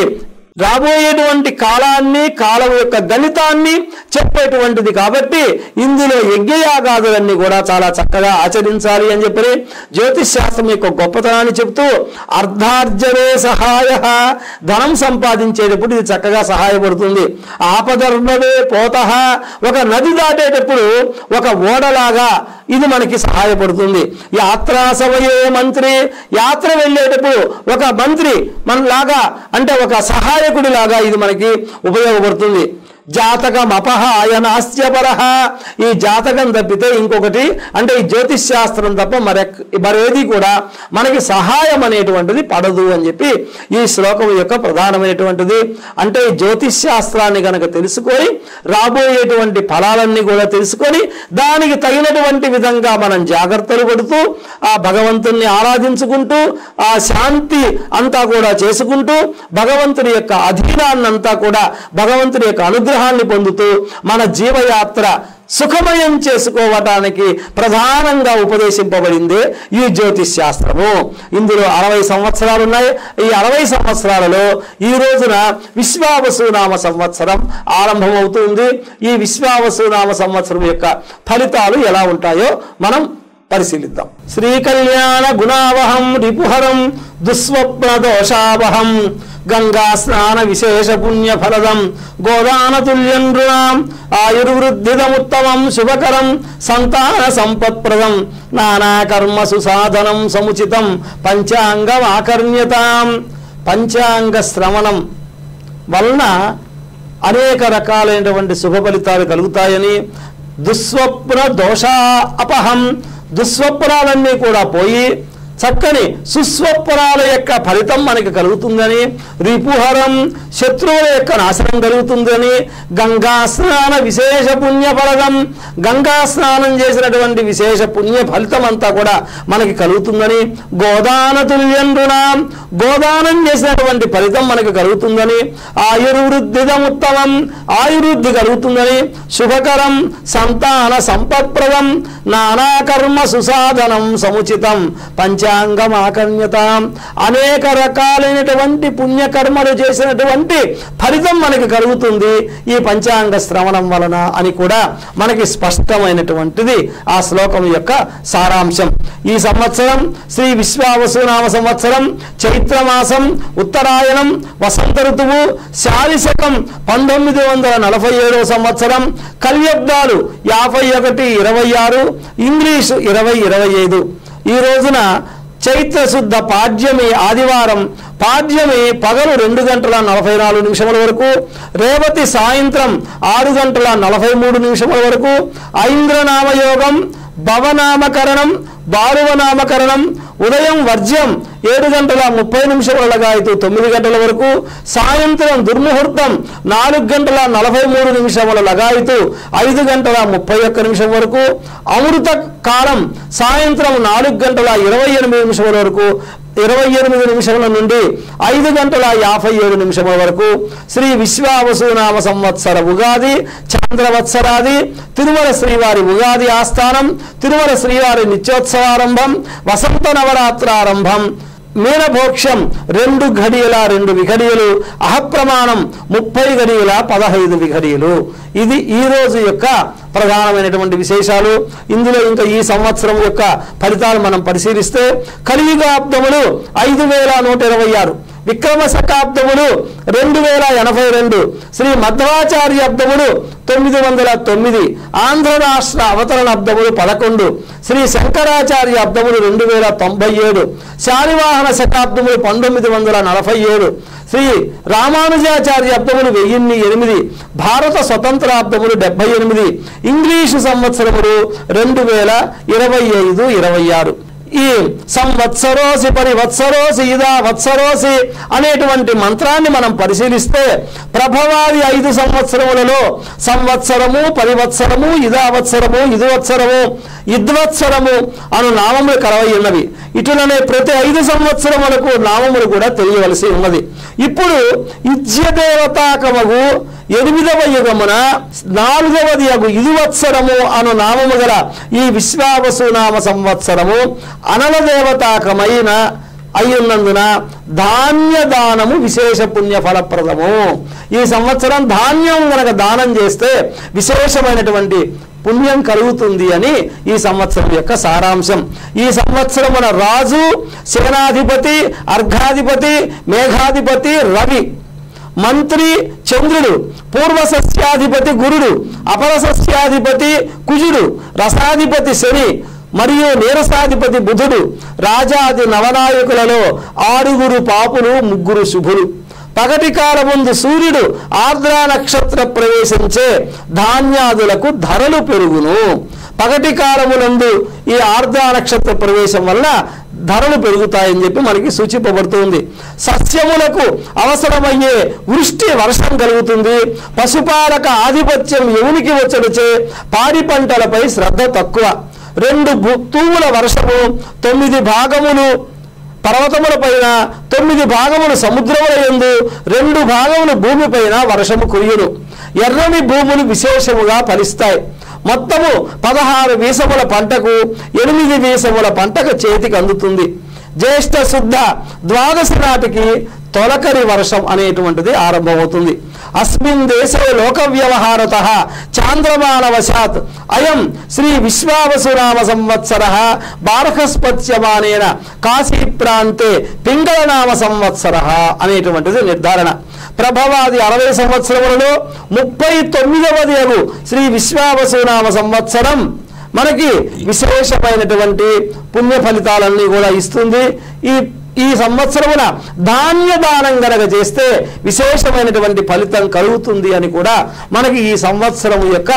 Speaker 2: రాబోయేటువంటి కాలాన్ని కాలం యొక్క గణితాన్ని చెప్పేటువంటిది కాబట్టి ఇందులో యజ్ఞయాగాదులన్నీ కూడా చాలా చక్కగా ఆచరించాలి అని చెప్పి జ్యోతిష్ శాస్త్రం యొక్క గొప్పతనాన్ని చెబుతూ అర్ధార్జనే సహాయ, ధనం సంపాదించేటప్పుడు ఇది చక్కగా సహాయపడుతుంది. ఆపదర్ణవే పోత, ఒక నది దాటేటప్పుడు ఒక ఓడలాగా ఇది మనకి సహాయపడుతుంది. యాత్రా సమయే మంత్రి, యాత్ర వెళ్ళేటప్పుడు ఒక మంత్రి మనలాగా అంటే ఒక సహాయకుడిలాగా ఇది మనకి ఉపయోగపడుతుంది. జాతకం అపహాయ నాస్యపరః. ఈ జాతకం తప్పితే ఇంకొకటి అంటే ఈ జ్యోతిష్ శాస్త్రం తప్ప మరేది కూడా మనకి సహాయం అనేటువంటిది పడదు అని చెప్పి ఈ శ్లోకం యొక్క ప్రధానమైనటువంటిది. అంటే ఈ జ్యోతిష్ శాస్త్రాన్ని కనుక తెలుసుకొని రాబోయేటువంటి ఫలాలన్నీ కూడా తెలుసుకొని దానికి తగినటువంటి విధంగా మనం జాగ్రత్తలు పడుతూ ఆ భగవంతుణ్ణి ఆరాధించుకుంటూ ఆ శాంతి అంతా కూడా చేసుకుంటూ భగవంతుని యొక్క అధీనాన్నంతా కూడా భగవంతుని యొక్క అనుగ్రహాన్ని పొందుతూ మన జీవయాత్ర సుఖమయం చేసుకోవటానికి ప్రధానంగా ఉపదేశింపబడింది ఈ జ్యోతిష్ శాస్త్రము. ఇందులో 60 సంవత్సరాలు ఉన్నాయి. ఈ 60 సంవత్సరాలలో ఈ రోజున విశ్వావసునామ సంవత్సరం ఆరంభమవుతుంది. ఈ విశ్వావసునామ సంవత్సరం యొక్క ఫలితాలు ఎలా ఉంటాయో మనం పరిశీలిద్దాం. శ్రీకళ్యాణ గుణావహం రిపుహరం దుస్వప్న దోషావహం గంగా స్నాన విశేష పుణ్య ఫలదం గోదానతుల్యం నృణాం ఆయుర్వృద్ధిదముత్తమం శుభకరం సంతాన సంపత్ప్రదం నానా కర్మ సుసాధనం సముచితం పంచాంగం ఆకర్ణ్యతాం. పంచాంగ శ్రవణం వలన అనేక రకాలైనటువంటి శుభ ఫలితాలు కలుగుతాయని, దుస్వప్న దోషా అపహం దుస్వప్నాలన్నీ కూడా పోయి చక్కని సుస్వప్నాల యొక్క ఫలితం మనకి కలుగుతుందని, రిపుహరం శత్రువుల యొక్క నాశనం కలుగుతుందని, గంగా స్నాన విశేష పుణ్య ఫలదం గంగా స్నానం చేసినటువంటి విశేష పుణ్య ఫలితం అంతా కూడా మనకి కలుగుతుందని, గోదాన తుల్యం నృణాం గోదానం చేసినటువంటి ఫలితం మనకి కలుగుతుందని, ఆయుర్వృద్ధిదముత్తమం ఆయుర్వృద్ధి కలుగుతుందని, శుభకరం సంతాన సంపత్ప్రదం నానా కర్మ సుసాధనం సముచితం పంచాంగం ఆకర్ణ్యత అనేక రకాలైనటువంటి పుణ్యకర్మలు చేసినటువంటి ఫలితం మనకి కలుగుతుంది ఈ పంచాంగ శ్రవణం వలన అని కూడా మనకి స్పష్టమైనటువంటిది ఆ శ్లోకం యొక్క సారాంశం. ఈ సంవత్సరం శ్రీ విశ్వావసునామ సంవత్సరం చైత్రమాసం ఉత్తరాయణం వసంత ఋతువు శాలిశకం 1947 సంవత్సరం కల్యబ్దాలు 51, 26 ఇంగ్లీషు 2025. ఈ రోజున చైత్ర శుద్ధ పాడ్యమి ఆదివారం పాడ్యమి పగలు 2:44 వరకు, రేవతి సాయంత్రం 6:43 వరకు, ఐంద్రనామయోగం భవనామకరణం బారువనామకరణం ఉదయం వర్జ్యం 7:30 లగాయతు 9 గంటల వరకు, సాయంత్రం దుర్ముహూర్తం 4:43 లగాయతు 5:31 వరకు, అమృత కాలం సాయంత్రం 4:28 వరకు 28 నుండి 5:57 వరకు. శ్రీ విశ్వావసునామ సంవత్సర ఉగాది చంద్రవత్సరాది తిరుమల శ్రీవారి ఉగాది ఆస్థానం, తిరుమల శ్రీవారి నిత్యోత్సవారంభం, వసంత నవరాత్రారంభం, మీనభోక్షం 2 ఘడియల 2 విఘడియలు, అహప్రమాణం 30 ఘడియల 15 విఘడియలు. ఇది ఈ రోజు యొక్క ప్రధానమైనటువంటి విశేషాలు. ఇందులో ఇంకా ఈ సంవత్సరం యొక్క ఫలితాలు మనం పరిశీలిస్తే కలియుగాబ్దములు 5126, విక్రమ శకాబ్దములు 2082, శ్రీ మధ్వాచార్య అబ్దములు 909, ఆంధ్ర రాష్ట్ర అవతరణ అబ్దములు 11, శ్రీ శంకరాచార్య అబ్దములు 2097, శాలివాహన శకాబ్దములు 1947, శ్రీ రామానుజాచార్య అబ్దములు 1008, భారత స్వతంత్రాబ్దములు 78, ఇంగ్లీషు సంవత్సరములు 2025-26. ఈ సంవత్సరోసి పరివత్సరోసి ఇదా వత్సరోసి అనేటువంటి మంత్రాన్ని మనం పరిశీలిస్తే ప్రభవాది 5 సంవత్సరములలో సంవత్సరము, పరివత్సరము, ఇదావత్సరము, ఇదువత్సరము, ఇద్వత్సరము అను నామములు కలవై ఉన్నవి. ఇటులనే ప్రతి 5 సంవత్సరములకు నామములు కూడా తెలియవలసి ఉన్నది. ఇప్పుడు ఇజ్యదేవతాకమగు 8వ యుగమున 4వది యగు ఇదువత్సరము అను నామము గల ఈ విశ్వావసునామ సంవత్సరము అనల దేవతాకమైన అయ్యున్నందున ధాన్య దానము విశేష పుణ్య ఫలప్రదము. ఈ సంవత్సరం ధాన్యం గనక దానం చేస్తే విశేషమైనటువంటి పుణ్యం కలుగుతుంది అని ఈ సంవత్సరం యొక్క సారాంశం. ఈ సంవత్సరమున రాజు, సేనాధిపతి, అర్ఘాధిపతి, మేఘాధిపతి రవి, మంత్రి చంద్రుడు, పూర్వ సస్యాధిపతి గురుడు, అపర సస్యాధిపతి కుజుడు, రసాధిపతి శని మరియు నీరసాధిపతి బుధుడు, రాజాది నవనాయకులలో 6 పాపులు 3 శుభులు, పగటి కాలముందు సూర్యుడు ఆర్ద్రా నక్షత్ర ప్రవేశించే ధాన్యాదులకు ధరలు పెరుగును. పగటి కాలమునందు ఈ ఆర్ద్రా నక్షత్ర ప్రవేశం వల్ల ధరలు పెరుగుతాయని చెప్పి మనకి సూచింపబడుతుంది. సస్యములకు అవసరమయ్యే వృష్టి వర్షం కలుగుతుంది. పశుపాలక ఆధిపత్యం ఎవనికి వచ్చడిచే పాడి పంటలపై శ్రద్ధ తక్కువ. 2 తూముల వర్షము 9 భాగములు పర్వతముల పైన 9 భాగములు సముద్రముల యందు 2 భాగములు భూమిపైన వర్షము కురియును. ఎర్రని భూములు విశేషముగా ఫలిస్తాయి. మొత్తము 16 వీసముల పంటకు 8 వీసముల పంటకు చేతికి అందుతుంది. జ్యేష్ఠ శుద్ధ ద్వాదశి నాటికి తొలకరి వర్షం అనేటువంటిది ఆరంభమవుతుంది. అస్మిన్ దేశే లోక వ్యవహారత చాంద్రమానవశాత్ అయం శ్రీ విశ్వావసునామ సంవత్సర బార్హస్పత్యమానేన కాశీ ప్రాంతే పింగళనామ సంవత్సర అనేటువంటిది నిర్ధారణ. ప్రభవాది 60 సంవత్సరములలో 39వ శ్రీ విశ్వావసునామ సంవత్సరం మనకి విశేషమైనటువంటి పుణ్య ఫలితాలన్నీ కూడా ఇస్తుంది. ఈ సంవత్సరమున ధాన్యదానం గనక చేస్తే విశేషమైనటువంటి ఫలితం కలుగుతుంది అని కూడా మనకి ఈ సంవత్సరం యొక్క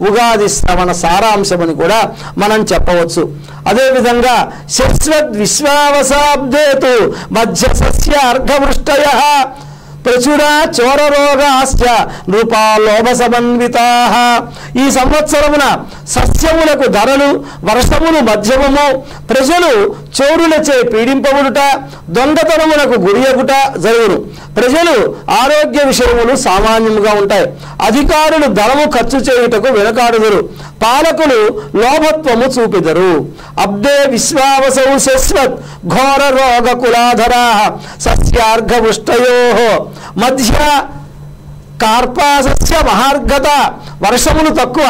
Speaker 2: ఉగాది శ్రవణ సారాంశమని కూడా మనం చెప్పవచ్చు. అదేవిధంగా శశ్వత్ విశ్వావసాబ్దేతు మధ్య సస్య అర్ఘవృష్టయ ప్రచుర చోరరోగాశ్చ నృపాలోభ సమన్వితా. ఈ సంవత్సరమున సస్యములకు ధరలు వర్షములు మధ్యమము, ప్రజలు చోరులచే పీడింపబడుట, దొంగతనములకు గురియగుట జరుగును. ప్రజలు ఆరోగ్య విషయములు సామాన్యముగా ఉంటాయి. అధికారులు ధనము ఖర్చు చేయుటకు వెనకాడుదురు. పాలకులు లోభత్వము చూపెదరు. అబ్దే విశ్వావసౌ శశ్వత్ ఘోర రోగ కులాధరా సస్యార్ఘవృష్టయో మధ్య కార్పాసస్య మహార్ఘత. వర్షములు తక్కువ,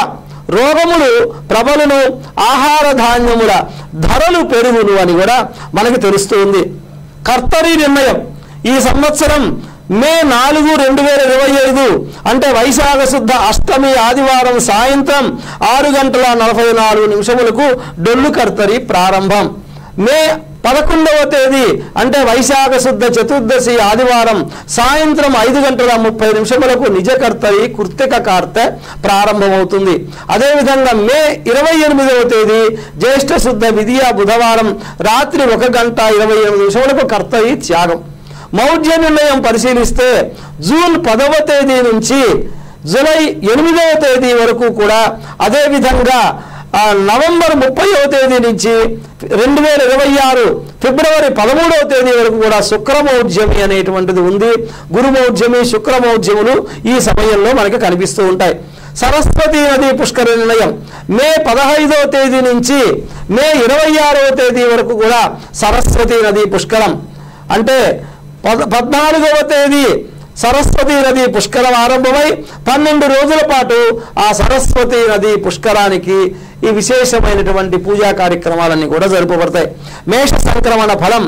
Speaker 2: రోగములు ప్రబలును, ఆహార ధాన్యముల ధరలు పెరుగును అని కూడా మనకి తెలుస్తుంది. కర్తరి నిర్ణయం ఈ సంవత్సరం మే 4, 2025 అంటే వైశాఖ శుద్ధ అష్టమి ఆదివారం సాయంత్రం 6:44 డొల్లు కర్తరి ప్రారంభం. మే 11వ తేదీ అంటే వైశాఖ శుద్ధ చతుర్దశి ఆదివారం సాయంత్రం 5:30 నిజ కర్తరి కృత్తిక కార్తె ప్రారంభమవుతుంది. అదేవిధంగా మే 28వ తేదీ జ్యేష్ఠ శుద్ధ విధియ బుధవారం రాత్రి 1:28 కర్తరి త్యాగం. మౌఢ్య నిర్ణయం పరిశీలిస్తే జూన్ 10వ తేదీ నుంచి జూలై 8వ తేదీ వరకు కూడా, అదేవిధంగా నవంబర్ 30వ తేదీ నుంచి 2026 ఫిబ్రవరి 13వ తేదీ వరకు కూడా శుక్రమౌఢ్యమి అనేటువంటిది ఉంది. గురుమౌఢ్యమి శుక్రమౌఢ్యములు ఈ సమయంలో మనకి కనిపిస్తూ ఉంటాయి. సరస్వతి నది పుష్కర నిర్ణయం మే 15వ తేదీ నుంచి మే 26వ తేదీ వరకు కూడా సరస్వతి నది పుష్కరం. అంటే 14వ తేదీ సరస్వతి నది పుష్కరం ఆరంభమై 12 రోజుల పాటు ఆ సరస్వతి నది పుష్కరానికి ఈ విశేషమైనటువంటి పూజా కార్యక్రమాలన్నీ కూడా జరుపబడతాయి. మేష సంక్రమణ ఫలం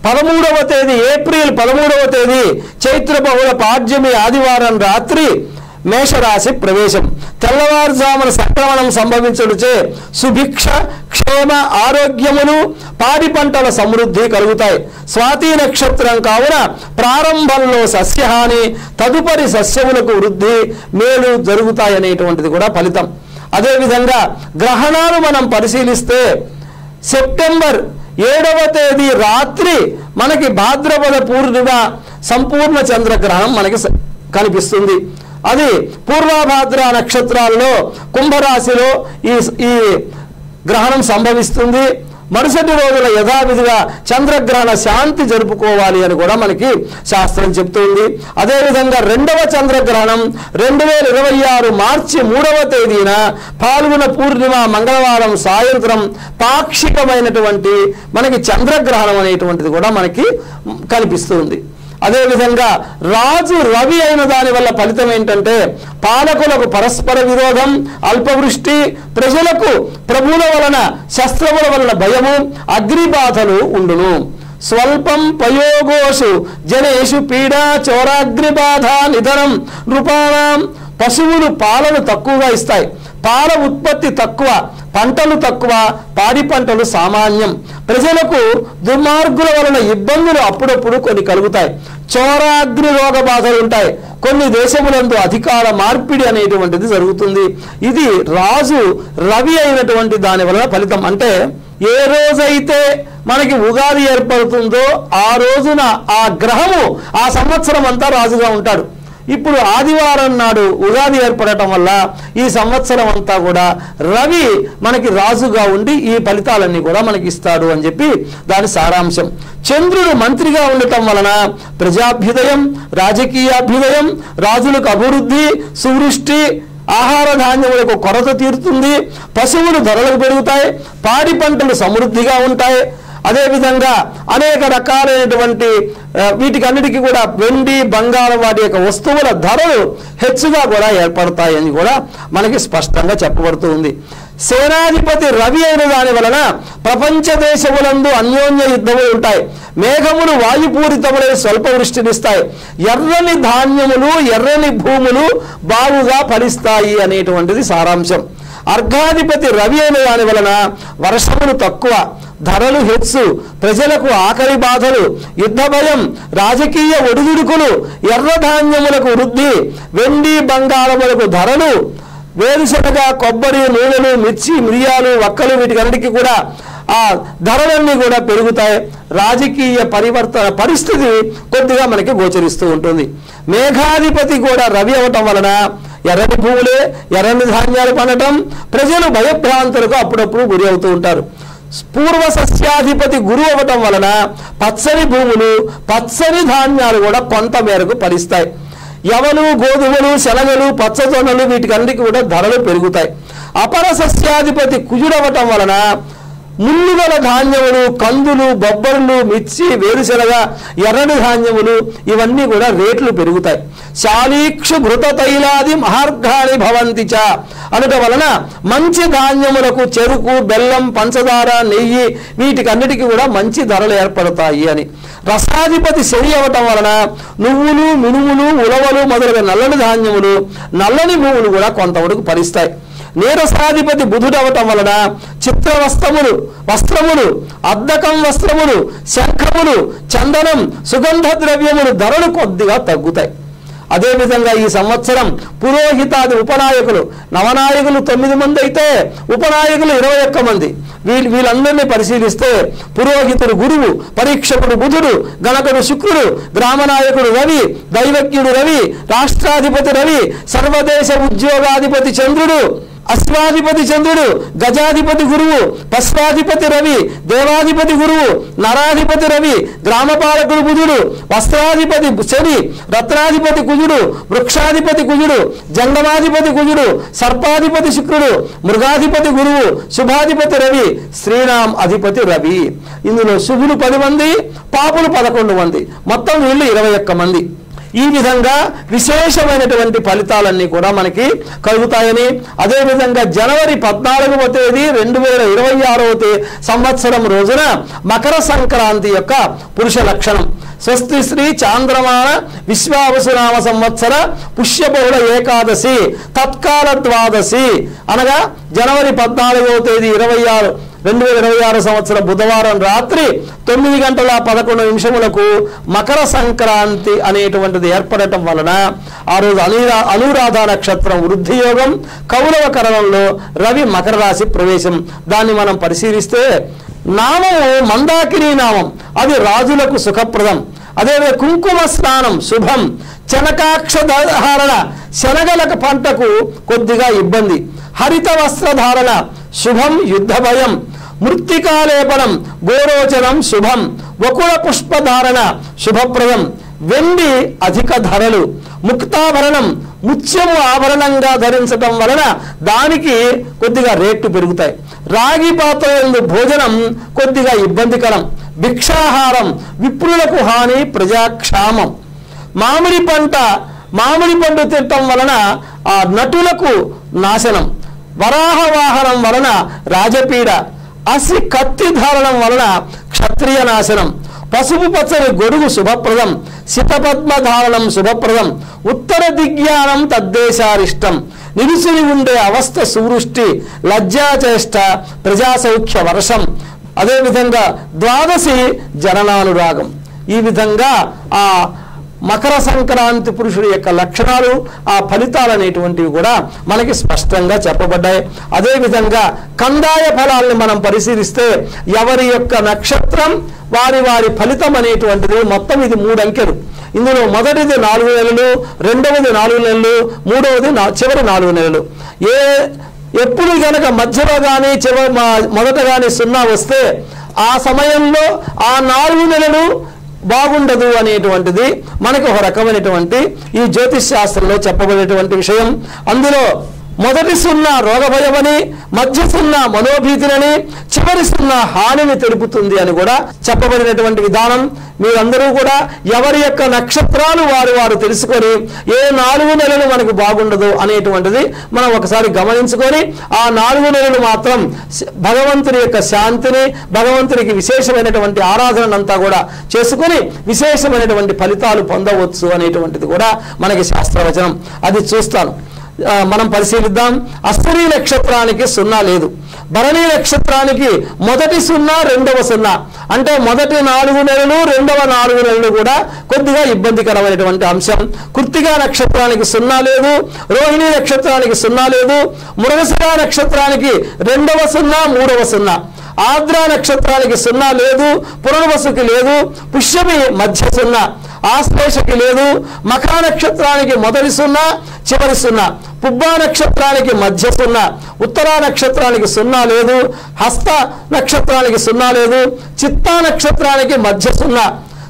Speaker 2: 13వ తేదీ ఏప్రిల్ 13వ తేదీ చైత్ర బహుళ పాడ్యమి ఆదివారం రాత్రి మేషరాశి ప్రవేశం. తెల్లవారుజామున సంక్రమణం సంభవించుటచే సుభిక్ష క్షేమ ఆరోగ్యములు పాడి పంటల సమృద్ధి కలుగుతాయి. స్వాతి నక్షత్రం కావున ప్రారంభంలో సస్యహాని, తదుపరి సస్యములకు వృద్ధి మేలు జరుగుతాయనేటువంటిది కూడా ఫలితం. అదేవిధంగా గ్రహణాలు మనం పరిశీలిస్తే సెప్టెంబర్ 7వ తేదీ రాత్రి మనకి భాద్రపద పూర్ణిమ సంపూర్ణ చంద్రగ్రహణం మనకి కనిపిస్తుంది. అది పూర్వభాద్ర నక్షత్రాల్లో కుంభరాశిలో ఈ గ్రహణం సంభవిస్తుంది. మరుసటి రోజుల యథావిధిగా చంద్రగ్రహణ శాంతి జరుపుకోవాలి అని కూడా మనకి శాస్త్రం చెప్తుంది. అదేవిధంగా 2వ చంద్రగ్రహణం 2026 మార్చి 3వ తేదీన పాల్గొన పూర్ణిమ మంగళవారం సాయంత్రం పాక్షికమైనటువంటి మనకి చంద్రగ్రహణం అనేటువంటిది కూడా మనకి కనిపిస్తుంది. అదేవిధంగా రాజు రవి అయిన దాని వల్ల ఫలితం ఏంటంటే పాలకులకు పరస్పర విరోధం, అల్పవృష్టి, ప్రజలకు ప్రభువుల వలన శస్త్రముల వలన భయము, అగ్నిబాధలు ఉండును. స్వల్పం పయోగోషు జనేషు పీడా చోరాగ్నిబాధ నిధనం నృపాణం. పశువులు పాలను తక్కువగా ఇస్తాయి, పాల ఉత్పత్తి తక్కువ, పంటలు తక్కువ, పాడి పంటలు సామాన్యం. ప్రజలకు దుర్మార్గుల వలన ఇబ్బందులు అప్పుడప్పుడు కొన్ని కలుగుతాయి. చోరాగ్ని రోగ బాధలు ఉంటాయి. కొన్ని దేశములందు అధికార మార్పిడి అనేటువంటిది జరుగుతుంది. ఇది రాజు రవి అయినటువంటి దాని వలన ఫలితం. అంటే ఏ రోజైతే మనకి ఉగాది ఏర్పడుతుందో ఆ రోజున ఆ గ్రహము ఆ సంవత్సరం అంతా రాజుగా ఉంటాడు. ఇప్పుడు ఆదివారం నాడు ఉగాది ఏర్పడటం వల్ల ఈ సంవత్సరం అంతా కూడా రవి మనకి రాజుగా ఉండి ఈ ఫలితాలన్నీ కూడా మనకి ఇస్తాడు అని చెప్పి దాని సారాంశం. చంద్రుడు మంత్రిగా ఉండటం వలన ప్రజాభ్యుదయం, రాజకీయాభ్యుదయం, రాజులకు అభివృద్ధి, సువృష్టి, ఆహార ధాన్యములకు కొరత తీరుతుంది, పశువులు ధరలకు పెరుగుతాయి, పాడి పంటలు సమృద్ధిగా ఉంటాయి. అదేవిధంగా అనేక రకాలైనటువంటి వీటికన్నిటికీ కూడా వెండి, బంగారం వాటి యొక్క వస్తువుల ధరలు హెచ్చుగా కూడా ఏర్పడతాయని కూడా మనకి స్పష్టంగా చెప్పబడుతూ ఉంది. సేనాధిపతి రవి అయిన దాని వలన ప్రపంచ దేశములందు అన్యోన్య యుద్ధములు ఉంటాయి. మేఘములు వాయుపూరితములై స్వల్ప వృష్టినిస్తాయి. ఎర్రని ధాన్యములు, ఎర్రని భూములు బాగుగా ఫలిస్తాయి అనేటువంటిది సారాంశం. అర్ఘాధిపతి రవి అయిన దాని వలన వర్షములు తక్కువ, ధరలు హెచ్చు, ప్రజలకు ఆకలి బాధలు, యుద్ధ భయం, రాజకీయ ఒడిదుడుకులు, ఎర్ర ధాన్యములకు వృద్ధి, వెండి బంగారములకు ధరలు, వేరుశనగ, కొబ్బరి, నూనెలు, మిర్చి, మిరియాలు, వక్కలు వీటికన్నిటికీ కూడా ఆ ధరలన్నీ కూడా పెరుగుతాయి. రాజకీయ పరివర్తన పరిస్థితి కొద్దిగా మనకి గోచరిస్తూ ఉంటుంది. మేఘాధిపతి కూడా రవి అవటం వలన ఎర్రని భూములే, ఎర్రని ధాన్యాలు పండటం, ప్రజలు భయభ్రాంతులకు అప్పుడప్పుడు గురి అవుతూ ఉంటారు. పూర్వ సస్యాధిపతి గురువు అవ్వటం వలన పచ్చని భూములు, పచ్చని ధాన్యాలు కూడా కొంత మేరకు ఫలిస్తాయి. యవలు, గోధుమలు, శనగలు, పచ్చజొన్నలు వీటికన్నిటికీ కూడా ధరలు పెరుగుతాయి. అపర సస్యాధిపతి కుజుడవటం వలన ముళ్ళుగల ధాన్యములు, కందులు, బొబ్బర్లు, మిర్చి, వేరుశనగ, ఎర్రని ధాన్యములు ఇవన్నీ కూడా రేట్లు పెరుగుతాయి. శాలీక్షు ఘృత తైలాది మహార్ఘాని భవంతి చ అనటం వలన మంచి ధాన్యములకు చెరుకు, బెల్లం, పంచదార, నెయ్యి వీటికన్నిటికీ కూడా మంచి ధరలు ఏర్పడతాయి అని. రసాధిపతి శని అవటం వలన నువ్వులు, మినుములు, ఉలవలు మొదలైన నల్లని ధాన్యములు, నల్లని భూములు కూడా కొంతవరకు ఫలిస్తాయి. నీరసాధిపతి బుధుడు అవటం వలన చిత్ర వస్త్రములు, అద్దకం వస్త్రములు, శంఖములు, చందనం, సుగంధ ద్రవ్యములు ధరలు కొద్దిగా తగ్గుతాయి. అదేవిధంగా ఈ సంవత్సరం పురోహితాది ఉపనాయకులు, నవనాయకులు 9 మంది అయితే ఉపనాయకులు 21 మంది. వీళ్ళందరినీ పరిశీలిస్తే పురోహితుడు గురువు, పరీక్షకుడు బుధుడు, గణకుడు శుక్రుడు, గ్రామనాయకుడు రవి, దైవజ్ఞుడు రవి, రాష్ట్రాధిపతి రవి, సర్వదేశ ఉద్యోగాధిపతి చంద్రుడు, అశ్వాధిపతి చంద్రుడు, గజాధిపతి గురువు, పశ్వాధిపతి రవి, దేవాధిపతి గురువు, నరాధిపతి రవి, గ్రామపాలకుడు బుధుడు, వస్త్రాధిపతి శని, రత్నాధిపతి కుజుడు, వృక్షాధిపతి కుజుడు, జంగమాధిపతి కుజుడు, సర్పాధిపతి శుక్రుడు, మృగాధిపతి గురువు, శుభాధిపతి రవి, శ్రీరామ్ అధిపతి రవి. ఇందులో శుభులు 10 మంది, పాపులు 11 మంది, మొత్తం వీళ్ళు 21 మంది. ఈ విధంగా విశేషమైనటువంటి ఫలితాలన్నీ కూడా మనకి కలుగుతాయని, అదేవిధంగా జనవరి 14వ తేదీ 2026వ సంవత్సరం రోజున మకర సంక్రాంతి యొక్క పురుష లక్షణం. స్వస్తి శ్రీ చాంద్రమాన విశ్వావసునామ సంవత్సర పుష్యబహుళ ఏకాదశి తత్కాల ద్వాదశి అనగా జనవరి 14వ తేదీ 2026 సంవత్సరం బుధవారం రాత్రి 9:11 మకర సంక్రాంతి అనేటువంటిది ఏర్పడటం వలన ఆ రోజు అనురాధ నక్షత్రం వృద్ధి యోగం, కౌరవ కరణంలో రవి మకర రాశి ప్రవేశం. దాన్ని మనం పరిశీలిస్తే నామము మందాకిని నామం, అది రాజులకు సుఖప్రదం. అదేవిధంగా కుంకుమ స్నానం శుభం, చనకాక్ష ధారణ శనగలకు పంటకు కొద్దిగా ఇబ్బంది, హరిత వస్త్రధారణ శుభం, యుద్ధ భయం, మృత్తికాలేపనం గోరోచనం శుభం, వకుళ పుష్పధారణ శుభప్రదం, వెండి అధిక ధరలు, ముక్తాభరణం ముత్యము ఆభరణంగా ధరించటం వలన దానికి కొద్దిగా రేట్లు పెరుగుతాయి. రాగి పాత్రలందు భోజనం కొద్దిగా ఇబ్బందికరం, భిక్షాహారం విప్రులకు హాని, ప్రజాక్షామం. మామిడి పండు తినటం వలన ఆ నటులకు నాశనం, వరాహ వాహనం వలన రాజపీడ, అసి కత్తి ధారణం వలన క్షత్రియ నాశనం, పసుపు పచ్చని గొడుగు శుభప్రదం, శితపద్మధారణం శుభప్రదం, ఉత్తర దిగ్యానం తద్దేశారిష్టం, నిలుసుని ఉండే అవస్థ సువృష్టి, లజ్జాచేష్ట ప్రజాసౌఖ్య వర్షం. అదేవిధంగా ద్వాదశి జననానురాగం. ఈ విధంగా ఆ మకర సంక్రాంతి పురుషుడి యొక్క లక్షణాలు, ఆ ఫలితాలు అనేటువంటివి కూడా మనకి స్పష్టంగా చెప్పబడ్డాయి. అదేవిధంగా కందాయ ఫలాలను మనం పరిశీలిస్తే ఎవరి యొక్క నక్షత్రం వారి వారి ఫలితం అనేటువంటిది మొత్తం ఇది 3 అంకెలు. ఇందులో మొదటిది 4 నెలలు, రెండవది 4 నెలలు, మూడవది చివరి 4 నెలలు. ఎప్పుడు కనుక మధ్యలో కానీ మొదట కానీ 0 వస్తే ఆ సమయంలో ఆ 4 నెలలు బాగుండదు అనేటువంటిది మనకు ఒక రకమైనటువంటి ఈ జ్యోతిష్ శాస్త్రంలో చెప్పబడేటువంటి విషయం. అందులో మొదటి 0 రోగభయమని, మధ్య 0 మనోభీతిని, చివరి 0 హానిని తెలుపుతుంది అని కూడా చెప్పబడినటువంటి విధానం. మీరందరూ కూడా ఎవరి యొక్క నక్షత్రాలు వారు తెలుసుకొని ఏ 4 నెలలు మనకు బాగుండదు అనేటువంటిది మనం ఒకసారి గమనించుకొని ఆ 4 నెలలు మాత్రం భగవంతుని యొక్క శాంతిని, భగవంతునికి విశేషమైనటువంటి ఆరాధనంతా కూడా చేసుకొని విశేషమైనటువంటి ఫలితాలు పొందవచ్చు అనేటువంటిది కూడా మనకి శాస్త్రవచనం. అది చూస్తాను, మనం పరిశీలిద్దాం. అశ్విని నక్షత్రానికి 0 లేదు, భరణి నక్షత్రానికి మొదటి 0, రెండవ 0 అంటే మొదటి 4 నెలలు, రెండవ 4 నెలలు కూడా కొద్దిగా ఇబ్బందికరమైనటువంటి అంశం. కృత్తికా నక్షత్రానికి 0 లేదు, రోహిణి నక్షత్రానికి 0 లేదు, మృగశిర నక్షత్రానికి రెండవ 0, మూడవ 0, ఆర్ద్ర నక్షత్రానికి 0 లేదు, పునర్వసుకి లేదు, పుష్యమి మధ్య 0, ఆశ్లేషకి లేదు, మఖా నక్షత్రానికి మొదటి 0, చివరి 0, పుబ్బా నక్షత్రానికి మధ్య 0, ఉత్తరా నక్షత్రానికి 0 లేదు, హస్త నక్షత్రానికి 0 లేదు, చిత్తా నక్షత్రానికి మధ్య 0,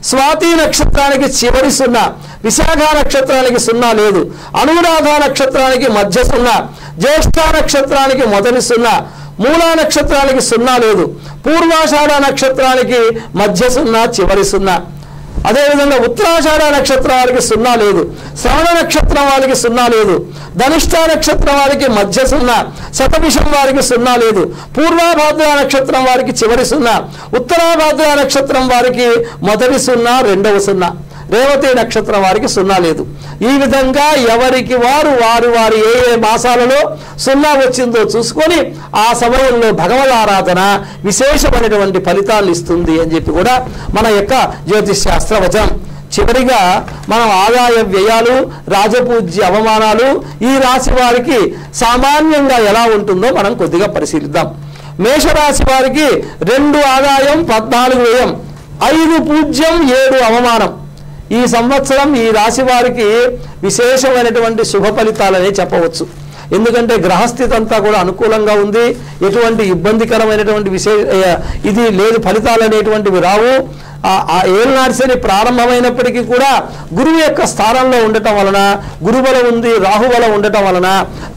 Speaker 2: స్వాతి నక్షత్రానికి చివరి 0, విశాఖ నక్షత్రానికి 0 లేదు, అనురాధ నక్షత్రానికి మధ్య 0, జ్యేష్ఠ నక్షత్రానికి మొదటి 0, మూలా నక్షత్రానికి 0 లేదు, పూర్వాషాఢ నక్షత్రానికి మధ్య 0, చివరి 0. అదేవిధంగా ఉత్తరాషాఢ నక్షత్రం వారికి 0 లేదు, శ్రవణ నక్షత్రం వారికి 0 లేదు, ధనిష్ట నక్షత్రం వారికి మధ్య 0, శతభిషం వారికి 0 లేదు, పూర్వభాద్ర నక్షత్రం వారికి చివరి 0, ఉత్తరాభాద్ర నక్షత్రం వారికి మొదటి 0, రెండవ 0, రేవతి నక్షత్రం వారికి 0 లేదు. ఈ విధంగా ఎవరికి వారు ఏ మాసాలలో 0 వచ్చిందో చూసుకొని ఆ సమయంలో భగవద్ ఆరాధన విశేషమైనటువంటి ఫలితాలు ఇస్తుంది అని చెప్పి కూడా మన యొక్క జ్యోతిష్ శాస్త్ర వచనం. చివరిగా మనం ఆదాయ వ్యయాలు, రాజపూజ్య అవమానాలు ఈ రాశి వారికి సామాన్యంగా ఎలా ఉంటుందో మనం కొద్దిగా పరిశీలిద్దాం. మేషరాశి వారికి 2 ఆదాయం 14 వ్యయం, 5 పూజ్యం 7 అవమానం. ఈ సంవత్సరం ఈ రాశి వారికి విశేషమైనటువంటి శుభ ఫలితాలనే చెప్పవచ్చు. ఎందుకంటే గ్రహస్థితి అంతా కూడా అనుకూలంగా ఉంది, ఎటువంటి ఇబ్బందికరమైనటువంటి ఇది లేదు, ఫలితాలు అనేటువంటివి రావు. ఏళ్ళనాటి శని ప్రారంభమైనప్పటికీ కూడా గురువు యొక్క స్థానంలో ఉండటం వలన, గురుబలం ఉంది, రాహుబలం ఉండటం వలన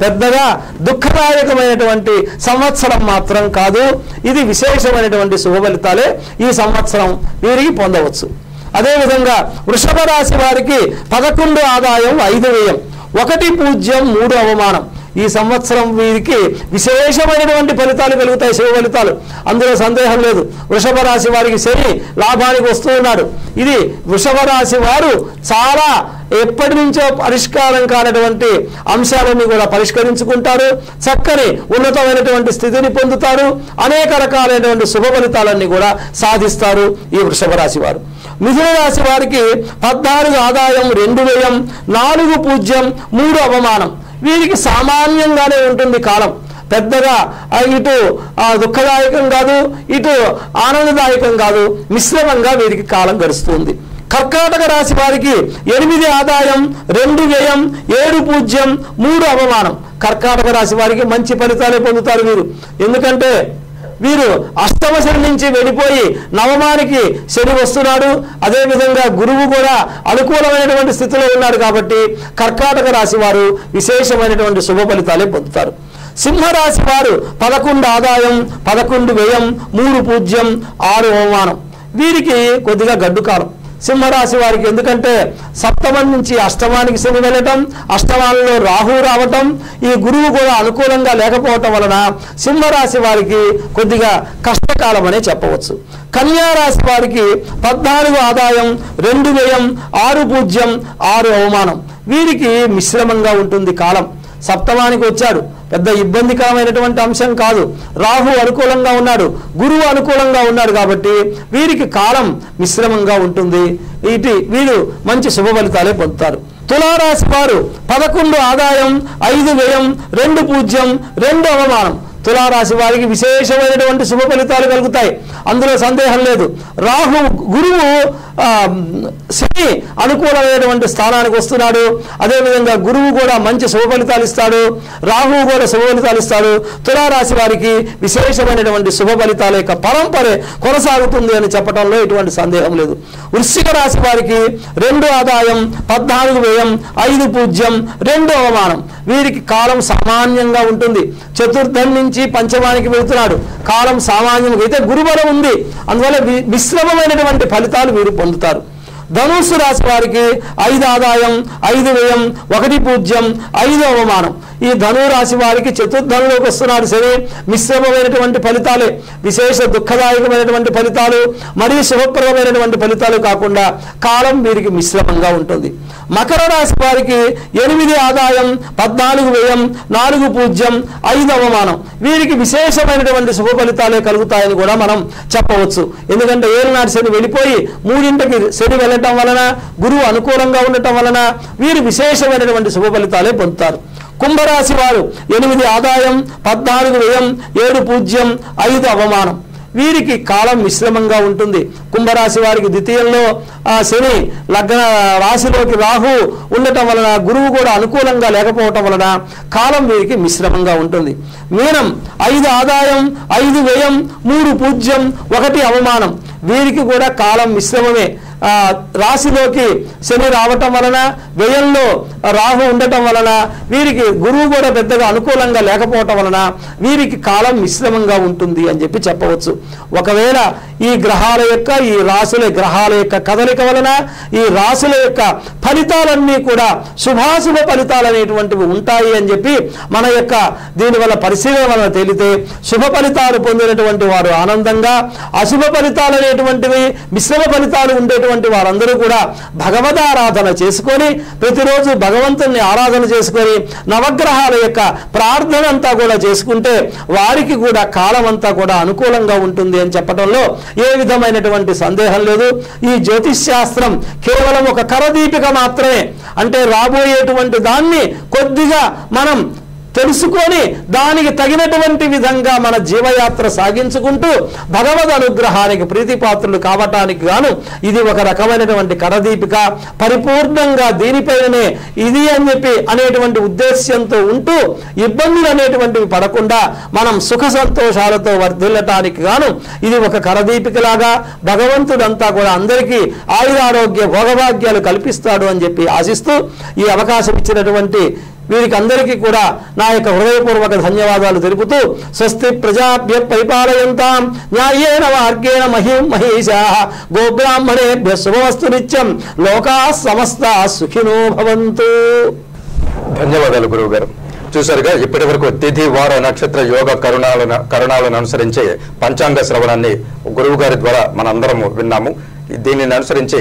Speaker 2: పెద్దగా దుఃఖదాయకమైనటువంటి సంవత్సరం మాత్రం కాదు. ఇది విశేషమైనటువంటి శుభ ఫలితాలే ఈ సంవత్సరం వీరికి పొందవచ్చు. అదేవిధంగా వృషభ రాశి వారికి 11 ఆదాయం 5 వ్యయం, 1 పూజ్యం 3 అవమానం. ఈ సంవత్సరం వీరికి విశేషమైనటువంటి ఫలితాలు కలుగుతాయి, శుభ ఫలితాలు, అందులో సందేహం లేదు. వృషభ రాశి వారికి శని లాభానికి వస్తూ ఉన్నాడు. ఇది వృషభ రాశి వారు చాలా ఎప్పటి నుంచో పరిష్కారం కానటువంటి అంశాలన్నీ కూడా పరిష్కరించుకుంటారు, చక్కని ఉన్నతమైనటువంటి స్థితిని పొందుతారు, అనేక రకాలైనటువంటి శుభ ఫలితాలన్నీ కూడా సాధిస్తారు ఈ వృషభ రాశి వారు. మిథున రాశి వారికి 14 ఆదాయం 2 వ్యయం, 4 పూజ్యం 3 అవమానం. వీరికి సామాన్యంగానే ఉంటుంది కాలం, పెద్దగా ఇటు దుఃఖదాయకం కాదు, ఇటు ఆనందదాయకం కాదు, మిశ్రమంగా వీరికి కాలం గడుస్తుంది. కర్కాటక రాశి వారికి 8 ఆదాయం 2 వ్యయం, 7 పూజ్యం 3 అవమానం. కర్కాటక రాశి వారికి మంచి ఫలితాలే పొందుతారు వీరు. ఎందుకంటే వీరు అష్టమ శని నుంచి వెళ్ళిపోయి నవమానికి శని వస్తున్నాడు. అదేవిధంగా గురువు కూడా అనుకూలమైనటువంటి స్థితిలో ఉన్నాడు కాబట్టి కర్కాటక రాశి వారు విశేషమైనటువంటి శుభ ఫలితాలే పొందుతారు. సింహరాశి వారు 11 ఆదాయం 11 వ్యయం, 3 పూజ్యం 6 అవమానం. వీరికి కొద్దిగా గడ్డు కాలం. సింహరాశి వారికి. ఎందుకంటే సప్తమం నుంచి అష్టమానికి శని వెళ్ళటం, అష్టమాలలో రాహు రావటం, ఈ గురువు కూడా అనుకూలంగా లేకపోవటం వలన సింహరాశి వారికి కొద్దిగా కష్టకాలం అనే చెప్పవచ్చు. కన్యా రాశి వారికి 14 ఆదాయం, 2 వ్యయం, 6 పూజ్యం, 6 అవమానం. వీరికి మిశ్రమంగా ఉంటుంది కాలం. సప్తమానికి వచ్చాడు, పెద్ద ఇబ్బందికరమైనటువంటి అంశం కాదు. రాహు అనుకూలంగా ఉన్నాడు, గురువు అనుకూలంగా ఉన్నాడు కాబట్టి వీరికి కాలం మిశ్రమంగా ఉంటుంది. వీరు మంచి శుభ ఫలితాలే పొందుతారు. తులారాశి వారు 11 ఆదాయం, 5 వ్యయం, 2 పూజ్యం, 2 అవమానం. తులారాశి వారికి విశేషమైనటువంటి శుభ ఫలితాలు కలుగుతాయి, అందులో సందేహం లేదు. రాహు గురువు శని అనుకూలమైనటువంటి స్థానానికి వస్తున్నాడు. అదేవిధంగా గురువు కూడా మంచి శుభ ఫలితాలు ఇస్తాడు, రాహువు కూడా శుభ ఫలితాలు ఇస్తాడు. తులారాశి వారికి విశేషమైనటువంటి శుభ ఫలితాల యొక్క పరంపరే కొనసాగుతుంది అని చెప్పడంలో ఎటువంటి సందేహం లేదు. వృశ్చిక రాశి వారికి 2 ఆదాయం, 14 వ్యయం, 5 పూజ్యం, 2 అవమానం. వీరికి కాలం సామాన్యంగా ఉంటుంది. చతుర్థం నుంచి పంచమానికి వెళుతున్నాడు, కాలం సామాన్యంగా అయితే గురుబలం ఉంది, అందువల్ల మిశ్రమమైనటువంటి ఫలితాలు వీరు పొందుతారు. ధనుస్సు రాశి వారికి 5 ఆదాయం, 5 వ్యయం, 1 పూజ్యం, 5 అవమానం. ఈ ధనురాశి వారికి చతుర్థంలోకి వస్తున్నాడు శని, మిశ్రమమైనటువంటి ఫలితాలే, విశేష దుఃఖదాయకమైనటువంటి ఫలితాలు, మరీ శుభప్రదమైనటువంటి ఫలితాలు కాకుండా కాలం వీరికి మిశ్రమంగా ఉంటుంది. మకర రాశి వారికి 8 ఆదాయం, 14 వ్యయం, 4 పూజ్యం, 5 అవమానం. వీరికి విశేషమైనటువంటి శుభ ఫలితాలే కలుగుతాయని కూడా మనం చెప్పవచ్చు. ఎందుకంటే ఏలినాటి శని వెళ్ళిపోయి 3ంటికి శని వెళ్ళటం వలన, గురువు అనుకూలంగా ఉండటం వలన వీరు విశేషమైనటువంటి శుభ ఫలితాలే పొందుతారు. కుంభరాశి వారు 8 ఆదాయం, 14 వ్యయం, 7 పూజ్యం, 5 అవమానం. వీరికి కాలం మిశ్రమంగా ఉంటుంది. కుంభరాశి వారికి ద్వితీయంలో శని, లగ్న రాశిలోకి రాహు ఉండటం వలన, గురువు కూడా అనుకూలంగా లేకపోవటం వలన కాలం వీరికి మిశ్రమంగా ఉంటుంది. మీనం 5 ఆదాయం, 5 వ్యయం, 3 పూజ్యం, 1 అవమానం. వీరికి కూడా కాలం మిశ్రమమే. రాశిలోకి శని రావటం వలన, వ్యయంలో రాహు ఉండటం వలన, వీరికి గురువు కూడా పెద్దగా అనుకూలంగా లేకపోవటం వలన వీరికి కాలం మిశ్రమంగా ఉంటుంది అని చెప్పవచ్చు. ఒకవేళ ఈ గ్రహాల యొక్క, ఈ రాశుల గ్రహాల యొక్క కదలిక వలన ఈ రాశుల యొక్క ఫలితాలన్నీ కూడా శుభాశుభ ఫలితాలు అనేటువంటివి ఉంటాయి అని చెప్పి మన యొక్క దీనివల్ల పరిశీలన వలన తేలితే, శుభ ఫలితాలు పొందినటువంటి వారు ఆనందంగా, అశుభ ఫలితాలు అనేటువంటివి, మిశ్రమ ఫలితాలు ఉండేటువంటి వారందరూ కూడా భగవదారాధన చేసుకొని, ప్రతిరోజు భగవంతుని ఆరాధన చేసుకొని, నవగ్రహాల యొక్క ప్రార్థన అంతా కూడా చేసుకుంటే వారికి కూడా కాలం అంతా కూడా అనుకూలంగా ఉంటుంది అని చెప్పడంలో ఏ విధమైనటువంటి సందేహం లేదు. ఈ జ్యోతిష్ శాస్త్రం కేవలం ఒక కరదీపిక మాత్రమే. అంటే రాబోయేటువంటి దాన్ని కొద్దిగా మనం తెలుసుకొని దానికి తగినటువంటి విధంగా మన జీవయాత్ర సాగించుకుంటూ భగవద్ అనుగ్రహానికి ప్రీతిపాత్రులు కావటానికి గాను ఇది ఒక రకమైనటువంటి కరదీపిక. పరిపూర్ణంగా దీనిపైనే ఇది అని చెప్పి అనేటువంటి ఉద్దేశ్యంతో ఉంటూ ఇబ్బందులు అనేటువంటివి పడకుండా మనం సుఖ సంతోషాలతో వర్ధిల్లటానికి గాను ఇది ఒక కరదీపికలాగా భగవంతుడంతా కూడా అందరికీ ఆయురారోగ్య భోగభాగ్యాలు కల్పిస్తాడు అని చెప్పి ఆశిస్తూ ఈ అవకాశం ఇచ్చినటువంటి వీరికి అందరికీ కూడా నా యొక్క హృదయపూర్వక ధన్యవాదాలు తెలుపుతూ, స్వస్తి ప్రజాభ్య పరిపాలయంతాం న్యాయేన మార్గేణ మహిం మహేశాః గోబ్రాహ్మణేభ్యః శుభమస్తు నిత్యం లోకాః సమస్తాః సుఖినో భవంతు.
Speaker 1: ధన్యవాదాలు గురువు గారు. చూసారుగా ఇప్పటి వరకు తిథి, వార, నక్షత్ర, యోగ కరుణాలను అనుసరించి పంచాంగ శ్రవణాన్ని గురువు గారి ద్వారా మనందరము విన్నాము. దీనిని అనుసరించి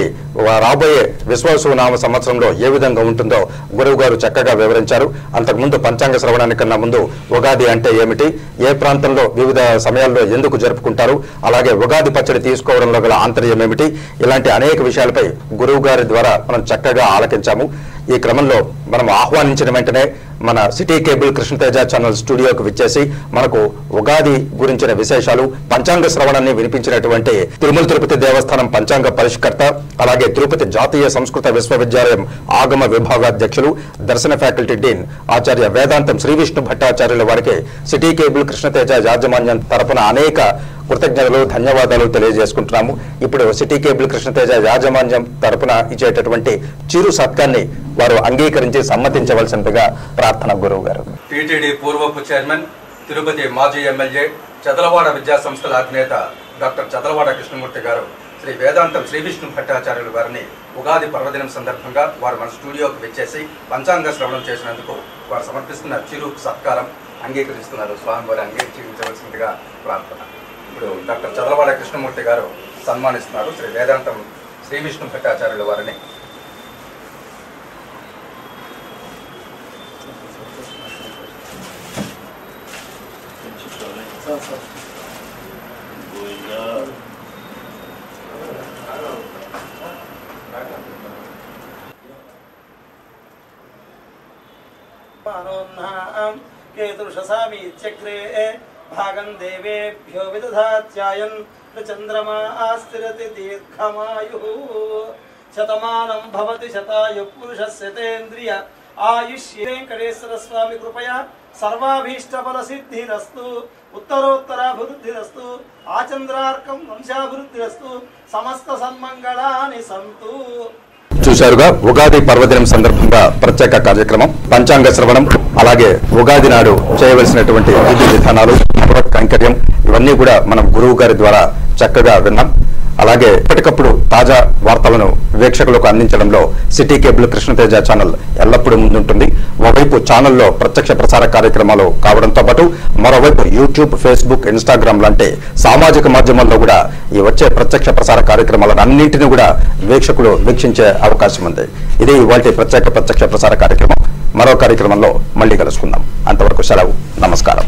Speaker 1: రాబోయే విశ్వాసనామ సంవత్సరంలో ఏ విధంగా ఉంటుందో గురువు గారు చక్కగా వివరించారు. అంతకుముందు పంచాంగ శ్రవణానికన్నా ముందు ఉగాది అంటే ఏమిటి, ఏ ప్రాంతంలో వివిధ సమయాల్లో ఎందుకు జరుపుకుంటారు, అలాగే ఉగాది పచ్చడి తీసుకోవడంలో గల ఆంతర్యం ఏమిటి, ఇలాంటి అనేక విషయాలపై గురువు గారి ద్వారా మనం చక్కగా ఆలకించాము. ఈ క్రమంలో మనం ఆహ్వానించిన వెంటనే మన సిటీ కేబుల్ కృష్ణతేజ ఛానల్ స్టూడియోకి విచ్చేసి మనకు ఉగాది గురించిన విశేషాలు, పంచాంగ శ్రవణాన్ని వినిపించినటువంటి తిరుమల తిరుపతి దేవస్థానం పంచాంగ పరిష్కర్త, అలాగే తిరుపతి జాతీయ సంస్కృత విశ్వవిద్యాలయం ఆగమ విభాగాధ్యక్షులు, దర్శన ఫ్యాకల్టీ డీన్ ఆచార్య వేదాంతం శ్రీ విష్ణు భట్టాచార్యుల వారికి సిటీ కేబుల్ కృష్ణతేజ యాజమాన్యం తరపున అనేక కృతజ్ఞతలు, ధన్యవాదాలు తెలియజేసుకుంటున్నాము. ఇప్పుడు సిటీ కేబుల్ కృష్ణతేజ యాజమాన్యం తరపున ఇచ్చేటటువంటి చిరు సత్కాన్ని వారు అంగీకరించి సమ్మతించవలసిందిగా ప్రార్థన. గురువు గారు.
Speaker 3: టీటీడీ పూర్వపు చైర్మన్, తిరుపతి మాజీ ఎమ్మెల్యే, చదలవాడ విద్యా సంస్థల అధినేత డాక్టర్ చదలవాడ కృష్ణమూర్తి గారు శ్రీ వేదాంతం శ్రీ విష్ణు భట్టాచార్యులు వారిని ఉగాది పర్వదినం సందర్భంగా వారు మన స్టూడియోకి వచ్చేసి పంచాంగ శ్రవణం చేసినందుకు వారు సమర్పిస్తున్న చిరు సత్కారం అంగీకరిస్తున్నారు. స్వామివారి అంగీకరించవలసిందిగా ప్రార్థన. ఇప్పుడు డాక్టర్ చదలవాడ కృష్ణమూర్తి గారు సన్మానిస్తున్నారు శ్రీ వేదాంతం శ్రీ విష్ణు భట్టాచార్యుల వారిని.
Speaker 4: కేతుషసామి చక్రే భాగం దేవేభ్యో విదధాత్యాయన్ చంద్రమా స్థిరతి దీర్ఘమాయుః శతమానం భవతి శతాయు పురుషస్యతేంద్రియ ఆయుష్యే. వెంకటేశ్వర స్వామి కృపయా సర్వాభీష్టఫల సిద్ధిరస్తు, ఉత్తరోత్తరాభివృద్ధిరస్తు, ఆచంద్రార్కం వంశాభివృద్ధిరస్తు, సమస్త సన్మంగళాని సంతు.
Speaker 1: చూశారుగా ఉగాది పర్వదినం సందర్భంగా ప్రత్యేక కార్యక్రమం పంచాంగ శ్రవణం, అలాగే ఉగాది నాడు చేయవలసినటువంటి విధి విధానాలు, కైంకర్యం ఇవన్నీ కూడా మనం గురువు గారి ద్వారా చక్కగా విన్నాం. అలాగే ఎప్పటికప్పుడు తాజా వార్తలను వీక్షకులకు అందించడంలో సిటీ కేబుల్ కృష్ణతేజ ఛానల్ ఎల్లప్పుడూ ముందుంటుంది. ఓవైపు ఛానల్లో ప్రత్యక్ష ప్రసార కార్యక్రమాలు కావడంతో పాటు మరోవైపు యూట్యూబ్, ఫేస్బుక్, ఇన్స్టాగ్రామ్ లాంటి సామాజిక మాధ్యమాల్లో కూడా ఈ వచ్చే ప్రత్యక్ష ప్రసార కార్యక్రమాలను అన్నింటినీ కూడా వీక్షకులు వీక్షించే అవకాశం ఉంది. ఇది ఇవాల్టి ప్రత్యక్ష ప్రసార కార్యక్రమం. మరో కార్యక్రమంలో మళ్ళీ కలుసుకుందాం. అంతవరకు సెలవు. నమస్కారం.